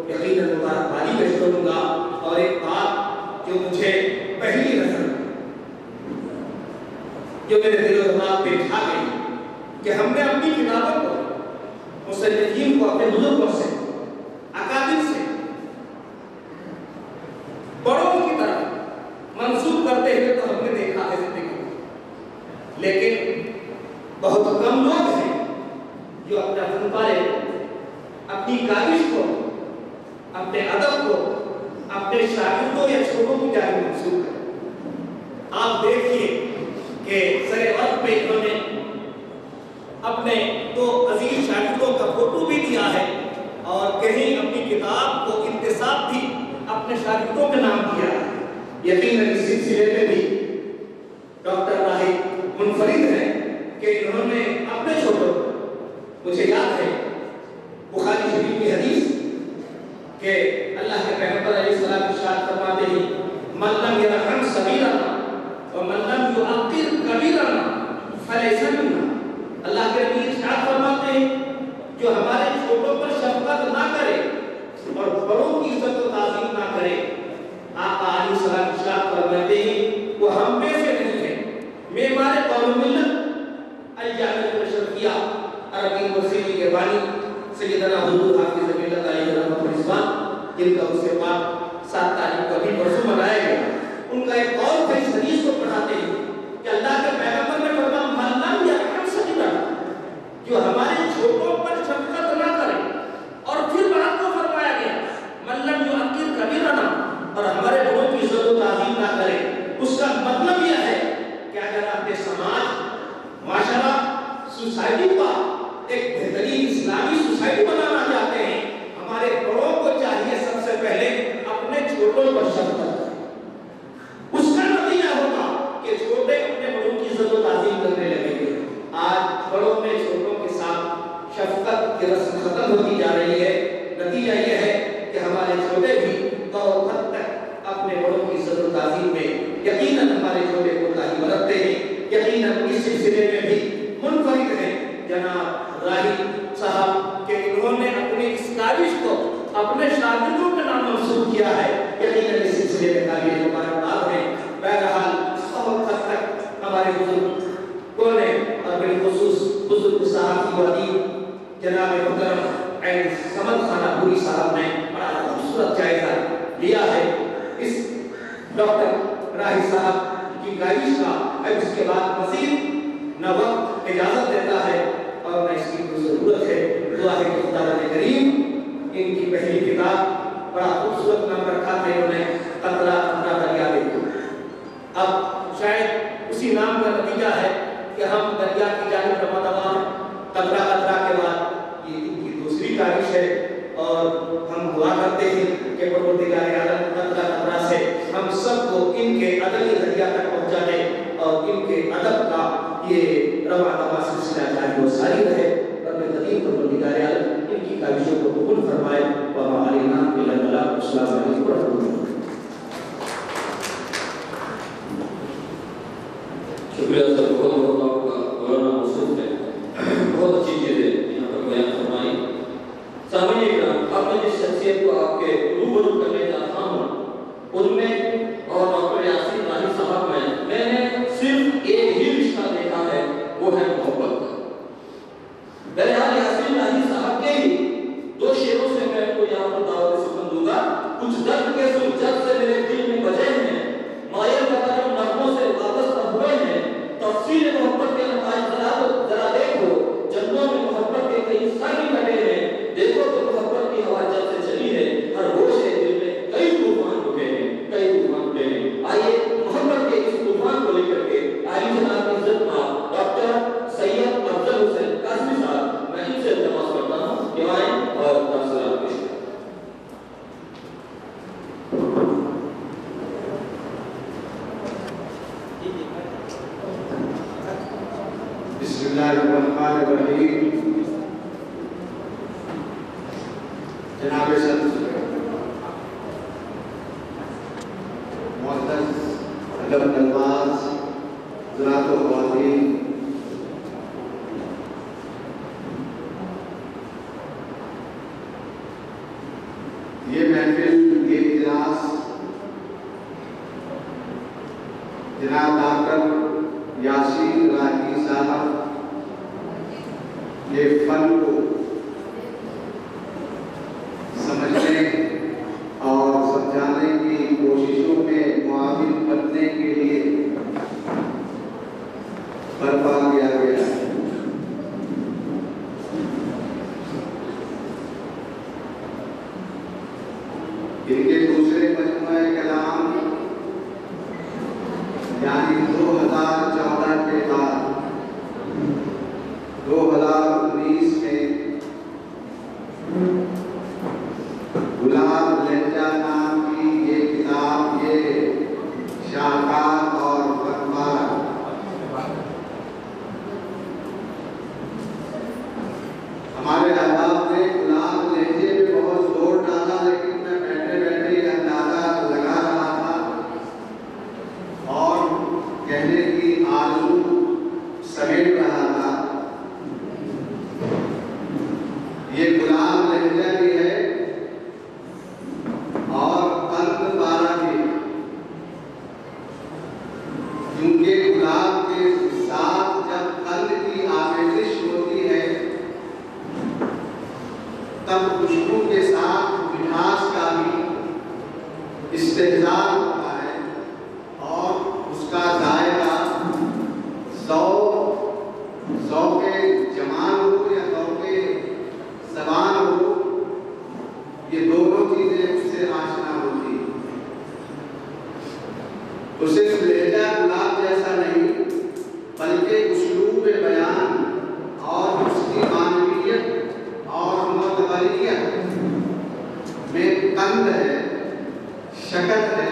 [SPEAKER 3] یقیناً مبارکبادی پیش کروں گا. اور ایک بات جو مجھے پہلی نظر جو میرے دل و دماغ پہ چھا گئی کہ ہم نے اپنی کتابوں کو مصنفین کو اپنے بزرگوں سے اکابر سے بڑوں کی طرف منسوب کرتے ہوئے تو ہم نے دیکھا ہے زندگی میں. لیکن بہت کم لوگ ہیں جو اپنا فن پارے اپنی کاوش کو اپنے ادب کو اپنے شاگردوں یا چھوٹوں کی جانب منسوب کریں. آپ دیکھیے کہ سر وقت پہ انہوں نے اپنے دو عزیز شاگردوں کا فوٹو بھی دیا ہے اور کہیں اپنی کتاب کو انتساب بھی اپنے شاگردوں کے نام دیا ہے. یقیناً اس سلسلے میں بھی ڈاکٹر راہی منفرد ہیں کہ انہوں نے اپنے چھوٹوں مجھے یاد ہے بخاری شریف کی حدیث کہ اللہ کے پیغمبر علیہ السلام ارشاد فرماتے ہیں من لم یرحم صغیرنا ومن لم یعقر کبیرنا فلیس منا. اللہ کے نبی ارشاد فرماتے ہیں جو ہمارے چھوٹوں پر شفقت نہ کرے اور بڑوں کی عزت و تعظیم نہ کرے آقا علیہ السلام ارشاد فرماتے ہیں وہ ہم میں سے نہیں ہے. معمار قوم ملت الجامعۃ الاشرفیہ عربی یونیورسٹی کے بانی سیدنا حضور حافظ ملت علیہ رحمۃ الرضوان جن کا اس کے بعد 7 تاریخ کو بھی پرسوں منایا گیا. ان کا ایک قول تھا اس حدیث کو پڑھاتے ہیں کہ اللہ کے پیغمبر نے فرمایا من لم یرحم صغیرنا جو ہمارے چھوٹوں پر شفقت نہ کرے. اور پھر بات کو فرمایا گیا من لم یعقر کبیرنا اور ہمارے بڑوں کی عزت و تعظیم نہ کرے. اس کا مطلب یہ ہے کہ اگر آپ نے سماج معاشرہ سوسائٹی کا ایک بہترین اسلامی سوسائٹی بنانا چاہتے ہیں ہمارے بڑوں کو چاہیے سب سے پہلے اپنے چھوٹوں پر شفقت کریں. اس کا نتیجہ ہوگا کہ چھوٹے اپنے بڑوں کی عزت و تعظیم کرنے لگیں گے. آج بڑوں میں چھوٹوں کے ساتھ شفقت کی رسم ختم ہوتی جا رہی ہے. نتیجہ یہ ہے کہ ہمارے چھوٹے بھی بہت حد تک اپنے بڑوں کی عزت و تعظیم میں یقیناً ہمارے چھوٹے کو تعلیم برتتے ہیں. یقیناً اس سلسلے میں بھی منفرد ہیں جناب راہی صاحب کہ انہوں نے اپنی اس کاوش کو اپنے شاگردوں کے نام منسوب کیا ہے. یقیناً اس سلسلے میں قابل مبارکباد ہیں. بہرحال بہت حد تک ہمارے بزرگوں نے اور بالخصوص بزرگ صاحب و ادیب جناب محترم عین سمد خانہ پوری صاحب نے بڑا خوبصورت جائزہ لیا ہے اس ڈاکٹر راہی صاحب کی کاوش کا. اب اس کے بعد مزید نہ وقت اجازت دیتا ہے اور نہ اس کی کوئی ضرورت ہے. دعا ہے کہ خدا رب کریم ان کی پہلی کتاب بڑا خوبصورت نام رکھا تھا انہوں نے قطرہ قطرہ دریا دیکھو. اب شاید اسی نام کا نتیجہ ہے کہ ہم دریا کی جانب رواں دوا ہیں. قطرہ قطرہ کے بعد یہ ان کی دوسری کاوش ہے اور ہم دعا کرتے ہیں کہ پروردگار عالم قطرہ قطرہ سے ہم سب کو ان کے عدلی دریا تک پہنچا دے اور ان کے ادب کا یہ رواں دوا سلسلہ جاری و ساری رہے. رب قدیم پروردگار عالم ان کی کاوشوں کو قبول فرمائے. وما علینا الا البلاغ. السلام علیکم ورحمۃ اللہ.
[SPEAKER 9] شکریہ سر. بہت بہت آپ کا مولانا مصروف ہے. بہت اچھی چیزیں یہاں پر بیان فرمائی. سامعین کرام آپ نے جس شخصیت کو آپ کے روبرو کرنے چاہتا ہوں ان میں اور ڈاکٹر یاسین راہی صاحب میں نے صرف ایک ہی رشتہ دیکھا ہے وہ ہے محبت کا. بہرحال یاسین راہی صاحب کے ہی 2 شعروں سے
[SPEAKER 6] الرحمن الرحیم. جناب صدر معزز ادب نواز حضرات و خواتین، یہ محفل، یہ اجلاس جناب ڈاکٹر یاسین راہی صاحب کے فن کو سمجھنے اور سمجھانے کی کوششوں میں معاون بننے کے لیے برپا کیا گیا ہے. ان کے دوسرے مجموعہ کلام یعنی 2014 کے بعد 2019 میں گلاب لہجہ نام کی یہ کتاب، یہ شاہکار اور فنکار ہمارے احباب نے گلاب لہجے میں بہت زور ڈالا، لیکن میں بیٹھے بیٹھے یہ اندازہ لگا رہا تھا اور کہنے کی آرزو سمیٹ رہا تھا. یہ گلاب لہجہ بھی ہے اور قلب بارہ بھی، کیونکہ گلاب کے ساتھ جب قلب کی آمیزش ہوتی ہے تب خوشبو کے ساتھ مٹھاس کا بھی استحضار ہوتا ہے اور اس کا ذائقہ ذوق جمال ہو یا ذوق زبان ہو، یہ دونوں چیزیں اس سے آشنا ہوتی ہیں. تو صرف لہجہ گلاب جیسا نہیں بلکہ اسلوب بیان اور اس کی معنویت اور معتبریت میں قند ہے، شکل ہے،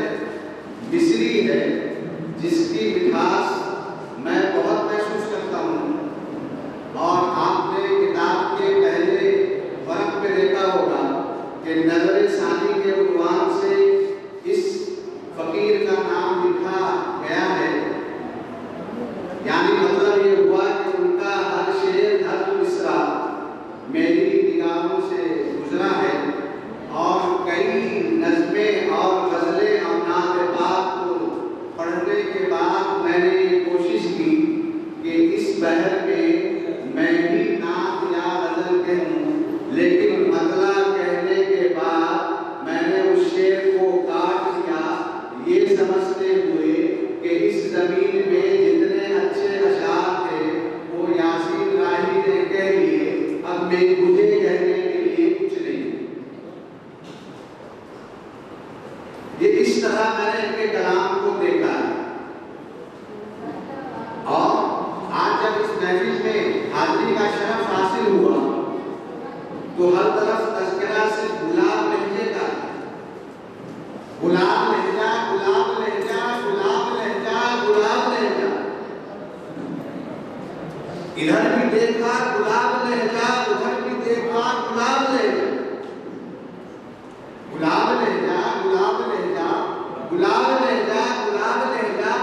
[SPEAKER 6] مصری ہے، جس کی مٹھاس میں بہت محسوس کرتا ہوں. اور آپ نے کتاب کے پہلے ورق میں دیکھا ہوگا کہ نظر ثانی کے عنوان سے اس فقیر کا نام لکھا گیا ہے. یعنی مطلب یہ ہوا کہ ان کا ہر شعر، ہر مصرع میری نگاہوں سے گزرا ہے اور کئی نظمیں اور غزلیں اور نعت پاک کو پڑھنے کے بعد میں نے یہ کوشش کی کہ اس بحر میں ہی نعت یا غزل کہوں، لیکن مطلب کہنے کے بعد میں نے اس شعر کو کاٹ دیا، یہ سمجھتے ہوئے کہ اس زمین میں جتنے اچھے اشعار تھے وہ یاسین راہی نے کہہ لیے، اب مجھے کہنے کے لیے کچھ نہیں. یہ اس طرح میں نے ان کے کلام کو دیکھا ہے. اور آج جب اس محفل میں حاضری کا شرف حاصل ہوا تو ہر طرف تذکرہ سے گلاب لہجے کا، گلاب لہجہ، گلاب لہجہ، گلاب لہجہ، گلاب لہجہ. ادھر بھی دیکھا گلاب لہجہ، ادھر بھی دیکھا گلاب لہجہ. گلاب لہجہ، گلاب لہجہ، گلاب لہجہ، گلاب لہجہ.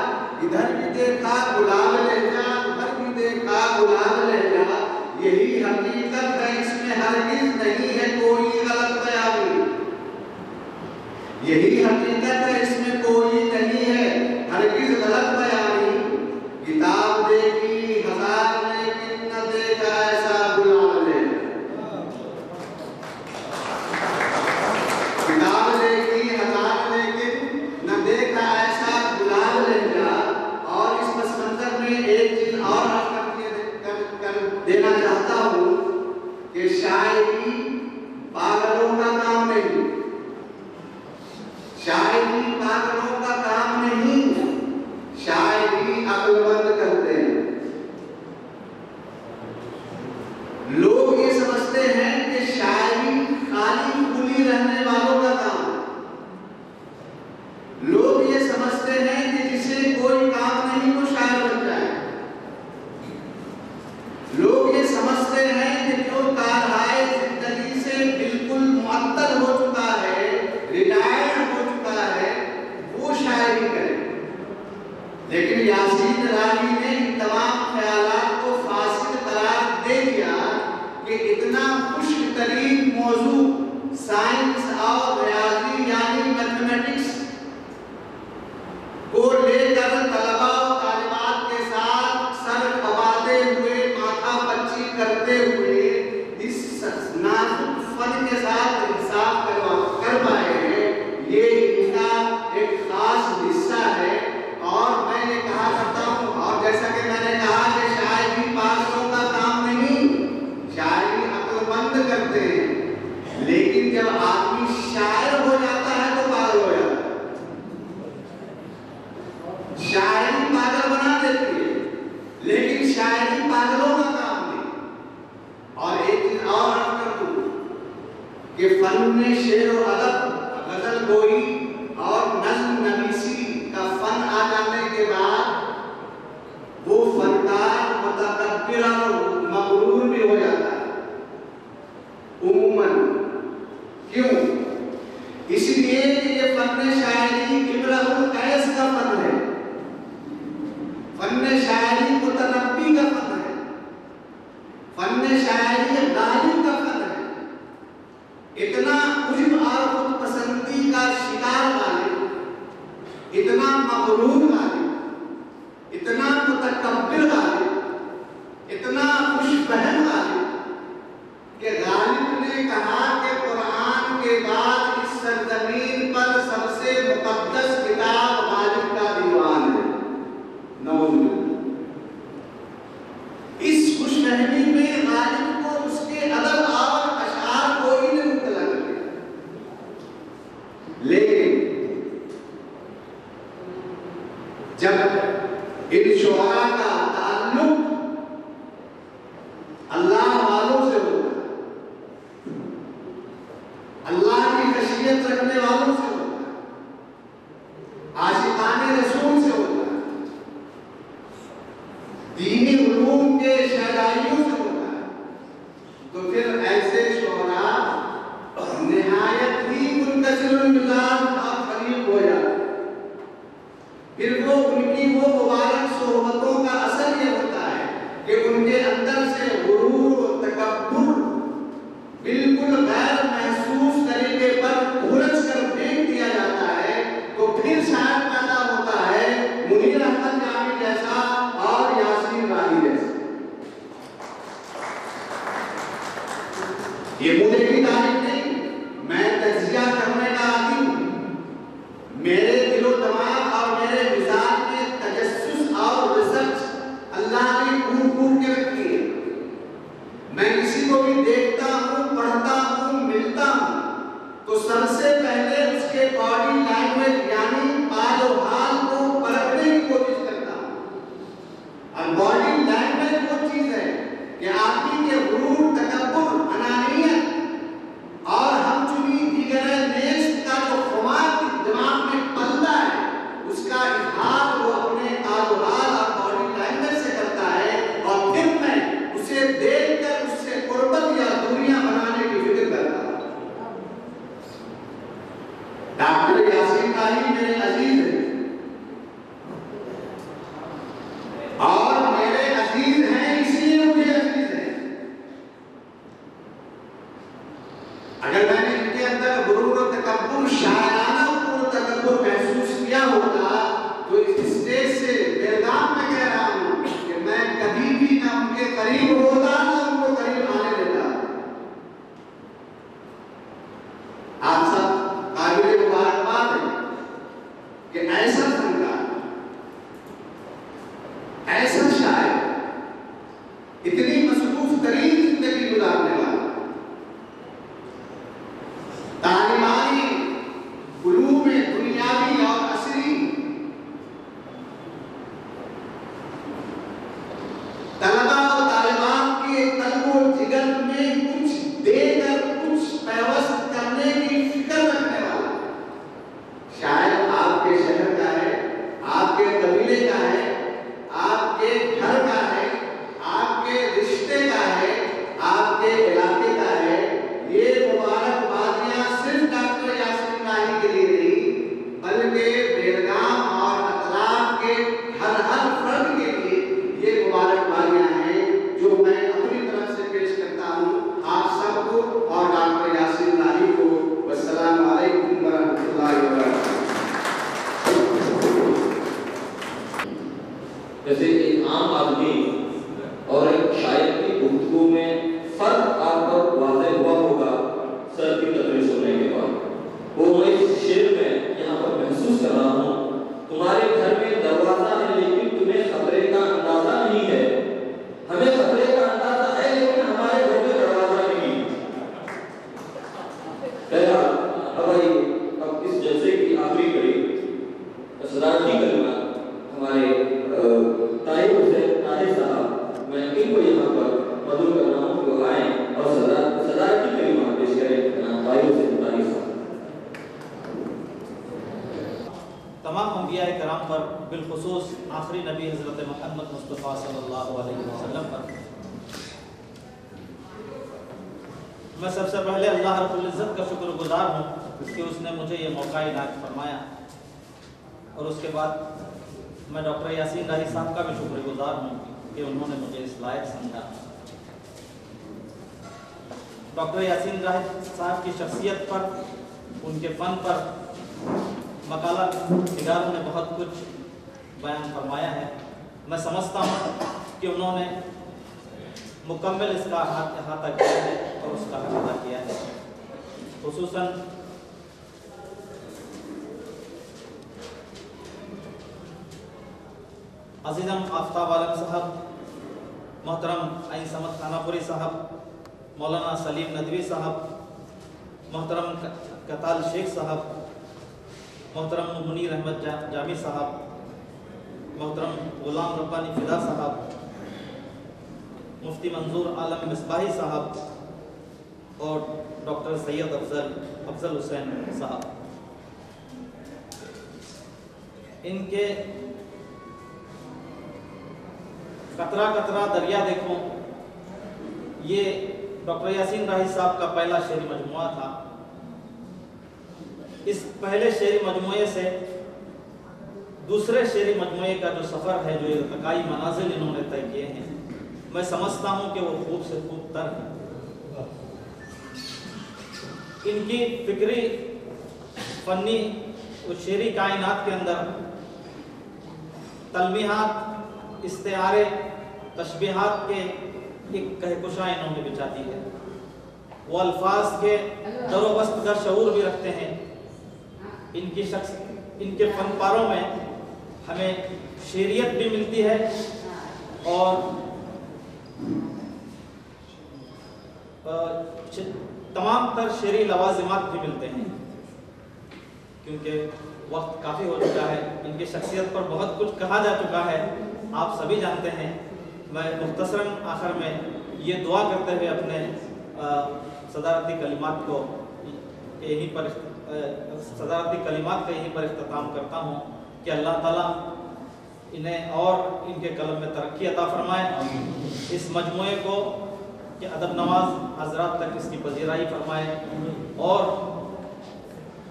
[SPEAKER 6] ادھر بھی دیکھا گلاب لہجہ، ادھر بھی دیکھا گلاب لہجہ. یہی حقیقت ہے، اس میں ہرگز نہیں ہے کوئی غلط بیانی. یہی حقیقت ہے، اس میں کوئی نہیں ہے ہرگز غلط بیانی. کتاب دیکھی ہزار لیکن نہ دیکھا ایسا گلاب لہجہ. کتاب دیکھی ہزار لیکن نہ دیکھا ایسا گلاب لہجہ. اور اس پس منظر میں ایک چیز اور کر دینا چاہتا ہوں کہ شاعری پاگلوں کا کام نہیں، شاعری پاگلوں کا کام نہیں، شاعری عقل مند کرتے ہیں. لوگ یہ سمجھتے ہیں کہ شاعری خالی کھلی رہنے والوں کا کام. لوگ یہ سمجھتے ہیں کہ جسے کوئی کام نہیں وہ شاعر بن جائے. لوگ یہ
[SPEAKER 4] راہی نے ان تمام خیالات کو فاسد قرار دے دیا کہ اتنا خشک ترین موضوع سائنس اور ریاضی یعنی میتھمیٹکس کو لے کر طلباء و طالبات کے ساتھ سر کباتے ہوئے ماتھا پچی کرتے ہوئے اس نازک فن کے ساتھ انصاف کر پائے ہیں، یہ ان کا ایک خاص حصہ ہے۔ اور میں یہ کہا کرتا ہوں، اور جیسا کہ میں نے کہا کہ شاعری پاگلوں کا کام نہیں، شاعری عقل مند کرتے ہیں، لیکن جب آدمی شاعر ہو جاتا ہے تو پاگل ہو جاتا ہے۔ شاعری پاگل بنا دیتی ہے، لیکن شاعری پاگلوں کا کام نہیں۔ اور ایک چیز اور عرض کر دوں کہ فن شعر و ادب، غزل گوئی اور نظم نویسی کا فن آ جانے کے بعد وہ فنکار متکبر اور مغرور بھی ہو جاتا ہے عموماً۔ کیوں؟ اس لیے کہ یہ فن شاعری امرؤ القیس کا فن ہے، فن شاعری متنبی کا فن ہے، فن شاعری غالب کا فن ہے۔ اتنا عجب اور خود پسندی کا شکار غالب، اتنا مغرور غالب، اتنا متکبر غالب، اتنا خوش فہم غالب کہ غالب نے کہا کہ قرآن کے بعد اس سرزمین پر سب سے مقدس کتاب غالب کا دیوان ہے۔ نعوذ باللہ۔ اس خوش فہمی میں غالب کو اس کے ادب اور اشعار کو ہی نے مبتلا کر دیا۔ لیکن جب ان شعراء کا تعلق اللہ والوں سے ہوتا ہے، اللہ کی خشیت رکھنے والوں سے ہوتا ہے، عاشقان رسول سے ہوتا ہے، دینی علوم کے شہدائیوں سے ہوتا ہے، تو پھر ایسے شعراء نہایت ہی منکسر المزاج اور قریب ہو جاتے ہیں۔ پھر وہ ان کی وہ مبارک صحبتوں کا اثر یہ ہوتا ہے کہ ان کے اندر سے غرور و تکبر بالکل غیر محسوس طریقے پر گھرچ کر پھینک دیا جاتا ہے، تو پھر شاید پیدا ہوتا ہے منیر احمد جامی جیسا اور یاسین راہی جیسا۔ یہ مجھے کی تعریف نہیں، میں تجزیہ کرنے کا عادی ہوں۔ میرے دل و دماغ اور میرے مزاج میں تجسس اور ریسرچ اللہ نے کوٹ کوٹ کے رکھی ہے۔ میں کسی کو بھی دیکھتا ہوں، پڑھتا ہوں، ملتا ہوں تو سب سے پہلے اس کے باڈی لینگویج یعنی حال و حال کو پرکھنے کی کوشش کرتا ہوں۔ اور باڈی لینگویج وہ چیز ہے کہ آدمی کے غرور، تکبر، انانیت اور ہم چنی دیگر نیست کا جو خمار دماغ میں پلتا ہے، اس کا اظہار وہ اپنے حال و حال اور باڈی لینگویج سے کرتا ہے، اور پھر میں اسے دیکھ کر اس سے قربت یا دوریاں بنانے کی فکر کرتا ہوں۔ ڈاکٹر یاسین راہی میرے عزیز ہیں اور میرے عزیز ہیں اس لیے مجھے عزیز ہیں۔ اگر میں نے ان کے اندر غرور و تکبر، شاعرانہ غرور و تکبر محسوس کیا ہوتا تو اس اسٹیج سے بیرغام میں کہہ رہا ہوں کہ میں کبھی بھی نہ ان کے قریب ہوتا نہ ان کو قریب آنے دیتا۔ آپ سب قابل مبارکباد ہیں کہ ایسا فنکار، ایسا شاعر، اتنی مصروف ترین زندگی گزارنے والا، تعلیماتی علوم دنیاوی اور عصری
[SPEAKER 10] پر بالخصوص آخری نبی حضرت محمد مصطفیٰ صلی اللہ علیہ وسلم پر میں سب سے پہلے اللہ رب العزت کا شکر گزار ہوں کہ اس نے مجھے یہ موقع عنایت فرمایا، اور اس کے بعد میں ڈاکٹر یاسین راہی صاحب کا بھی شکر گزار ہوں کہ انہوں نے مجھے اس لائق سمجھا۔ ڈاکٹر یاسین راہی صاحب کی شخصیت پر، ان کے فن پر مقالہ نگاروں نے بہت کچھ بیان فرمایا ہے۔ میں سمجھتا ہوں کہ انہوں نے مکمل اس کا احاطہ کیا ہے اور اس کا حق ادا کیا ہے۔ خصوصاً عزیزم آفتاب عالم صاحب، محترم عین سمد خانہ پوری صاحب، مولانا سلیم ندوی صاحب، محترم کتال شیخ صاحب، محترم منیر احمد جامی صاحب، محترم غلام ربانی فدا صاحب، مفتی منظور عالم مصباحی صاحب اور ڈاکٹر سید افضل حسین صاحب، ان کے قطرہ قطرہ دریا دیکھو، یہ ڈاکٹر یاسین راہی صاحب کا پہلا شعری مجموعہ تھا۔ اس پہلے شعری مجموعے سے دوسرے شعری مجموعے کا جو سفر ہے، جو ارتقائی منازل انہوں نے طے کیے ہیں، میں سمجھتا ہوں کہ وہ خوب سے خوب تر ہے۔ ان کی فکری، فنی و شعری کائنات کے اندر تلمیحات، استعارے، تشبیہات کے ایک کہکشاں انہوں نے بچا دی ہے۔ وہ الفاظ کے در و بست کا شعور بھی رکھتے ہیں۔ ان کے فن پاروں میں ہمیں شعریت بھی ملتی ہے اور تمام تر شعری لوازمات بھی ملتے ہیں۔ کیونکہ وقت کافی ہو چکا ہے، ان کی شخصیت پر بہت کچھ کہا جا چکا ہے، آپ سبھی جانتے ہیں۔ میں مختصراً آخر میں یہ دعا کرتے ہوئے اپنے صدارتی کلمات کا یہیں پر اختتام کرتا ہوں کہ اللہ تعالیٰ انہیں اور ان کے قلم میں ترقی عطا فرمائے، اس مجموعے کو کہ ادب نواز حضرات تک اس کی پذیرائی فرمائے، اور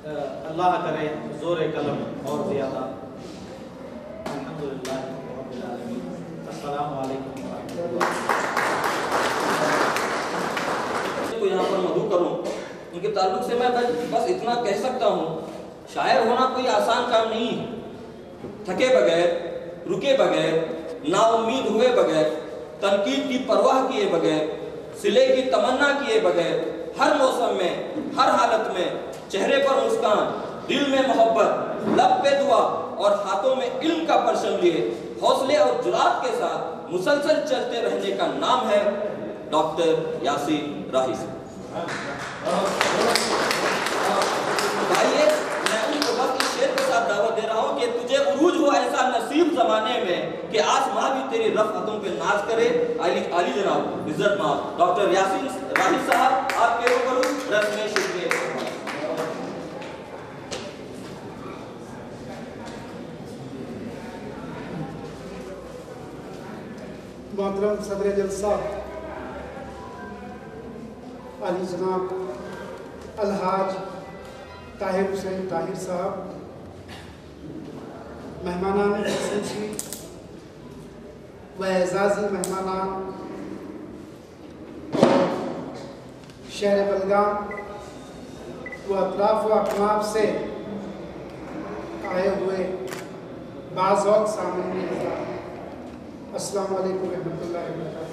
[SPEAKER 10] اللہ کرے زور قلم اور زیادہ۔ الحمدللہ رب العالمین۔ السلام علیکم ورحمۃ اللہ۔
[SPEAKER 3] کو یہاں پر مدعو کروں، ان کے تعلق سے میں بس اتنا کہہ سکتا ہوں، شاعر ہونا کوئی آسان کام نہیں ہے۔ تھکے بغیر، رکے بغیر، نا امید ہوئے بغیر، تنقید کی پرواہ کیے بغیر، صلے کی تمنا کیے بغیر، ہر موسم میں، ہر حالت میں چہرے پر مسکان، دل میں محبت، لب پہ دعا اور ہاتھوں میں علم کا پرچم لیے حوصلے اور جرات کے ساتھ مسلسل چلتے رہنے کا نام ہے ڈاکٹر یاسین راہی صاحب۔ بھائیے، میں ان کو بس اس شعر کے ساتھ دعوت دے رہا ہوں کہ تجھے عروج ہو ایسا نصیب زمانے میں کہ آسماں بھی تیری رفعتوں پہ ناز کرے۔ عالی جناب عزت مآب ڈاکٹر یاسین راہی صاحب، آپ کے روبرو رسم شکریہ۔
[SPEAKER 11] محترم صدر جلسہ علی جناب الحاج طاہر حسین طاہر صاحب، مہمانان خصوصی و اعزازی مہمانان اور شہر بلگام و اطراف و اکناف سے آئے ہوئے بعض وقت سامنے السلام علیکم ورحمۃ اللہ وبرکاتہ۔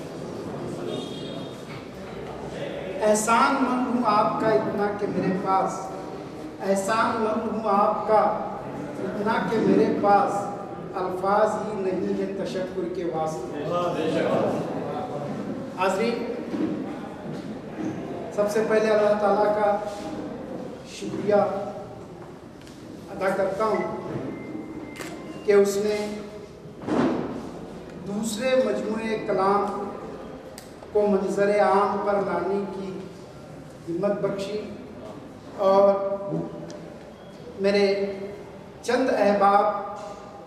[SPEAKER 11] احسان مند ہوں آپ کا اتنا کہ میرے پاس، احسان مند ہوں آپ کا اتنا کہ میرے پاس الفاظ ہی نہیں ہے تشکر کے واسطے۔ حاضرین، سب سے پہلے اللہ تعالیٰ کا شکریہ ادا کرتا ہوں کہ اس نے دوسرے مجموعے کلام کو منظر عام پر لانے کی ہمت بخشی، اور میرے چند احباب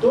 [SPEAKER 11] 2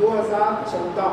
[SPEAKER 11] 2014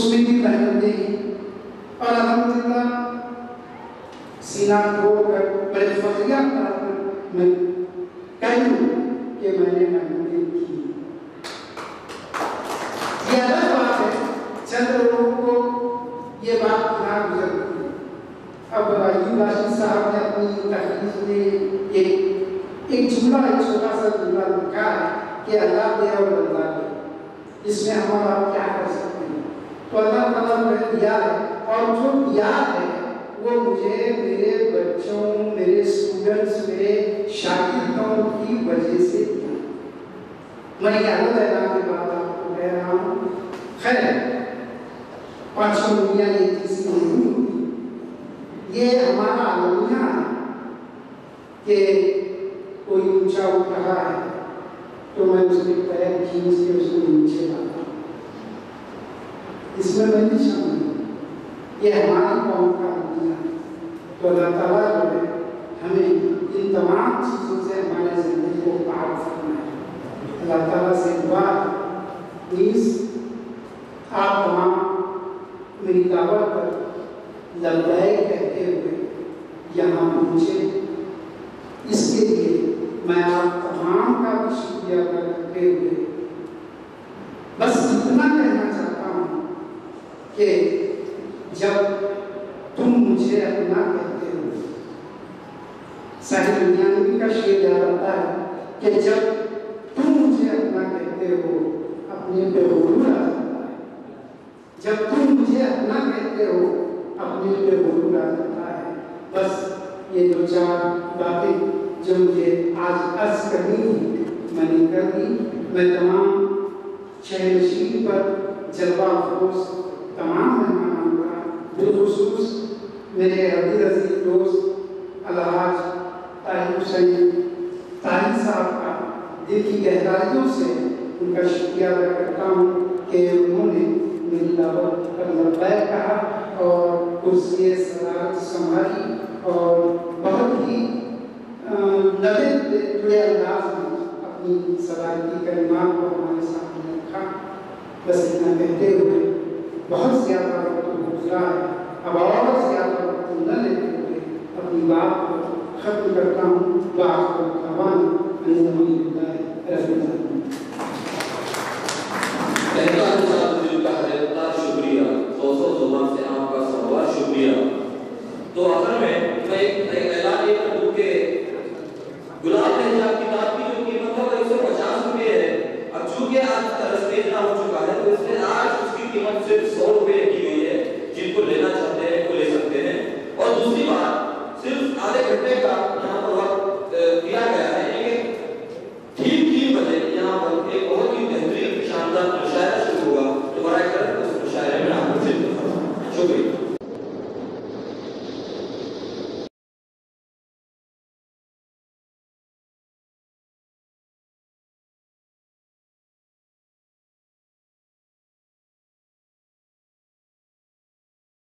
[SPEAKER 11] اس میں بھی محنتیں ہیں اور الحمدللہ سینہ کھول کر بڑے فخریہ انداز میں کہوں کہ میں نے محنتیں کی. یہ الگ بات ہے چند لوگوں کو یہ بات نہ گزر گئی. اب ایوب راشد صاحب نے اپنی تحریر میں ایک جملہ ایک چھوٹا سا جملہ لکھا ہے کہ اللہ دے اور اللہ دے. اس میں ہم اور آپ کیا کر سکتے ہیں؟ تو اللہ تعالیٰ نے دیا ہے اور جو دیا ہے وہ مجھے میرے بچوں میرے اسٹوڈنٹس میرے شاگردوں کی وجہ سے دیا. میں یہ اعلان کے بعد آپ کو کہہ رہا ہوں خیر پانچوں دنیا کی تیسری نہیں یہ ہمارا عالمیہ ہے کہ کوئی اونچا اٹھ رہا ہے تو میں اس کے پیر کھینچ کے اس کو نیچے لاتا ہوں. اس میں میں نہیں شامل ہوں. یہ ہماری قوم کا عالمیہ ہے. تو اللہ تعالیٰ جو ہے ہمیں ان تمام چیزوں سے ہمارے زندگی کو پاک کرنا ہے. اللہ تعالیٰ سے دعا پلیز آپ تمام میری دعوت پر لبیک کہتے ہوئے یہاں پہنچے. اس کے لیے میں آپ تمام کا بھی شکریہ ادا کرتے ہوئے بس اتنا کہنا چاہتا ہوں کہ جب تم مجھے اپنا کہتے ہو ساری دنیا میں کا شعر یاد آتا ہے کہ جب تم مجھے اپنا کہتے ہو اپنے پہ غرور آ جاتا ہے. جب تم مجھے اپنا کہتے ہو اپنے پہ غرور آ جاتا ہے. بس یہ دو چار باتیں جو مجھے آج عرض کرنی تھی میں نے کر دی. میں تمام شہر نشین پر جلوہ افروز تمام مہمانوں کا بالخصوص میرے عزیز عزیز دوست الحاج طاہر حسین طاہر صاحب کا دل کی گہرائیوں سے ان کا شکریہ ادا کرتا ہوں کہ انہوں نے میری دعوت پر لبیک کہا اور کرسی صدارت سنبھالی اور بہت ہی جڑے انداز میں اپنی صدارتی کلمات کو ہمارے سامنے رکھا. بس اتنا کہتے ہوئے بہت زیادہ وقت گزرا ہے. اب اور زیادہ وقت نہ لیتے ہوئے اپنی بات کو ختم کرتا ہوں. بات
[SPEAKER 3] شکریہ زبان سے آپ کا سوال شکریہ. تو آخر میں ایک اعلان یہ کر دوں کہ گلاب نجار کتاب کی جو قیمت ہے وہ 150 روپے ہے. اب چونکہ آج اسٹیج نہ ہو چکا ہے تو اس میں آج اس کی قیمت صرف 100 روپے کی گئی ہے. جن کو لینا چاہتے ہیں وہ لے سکتے ہیں. اور دوسری بات صرف آدھے گھنٹے کا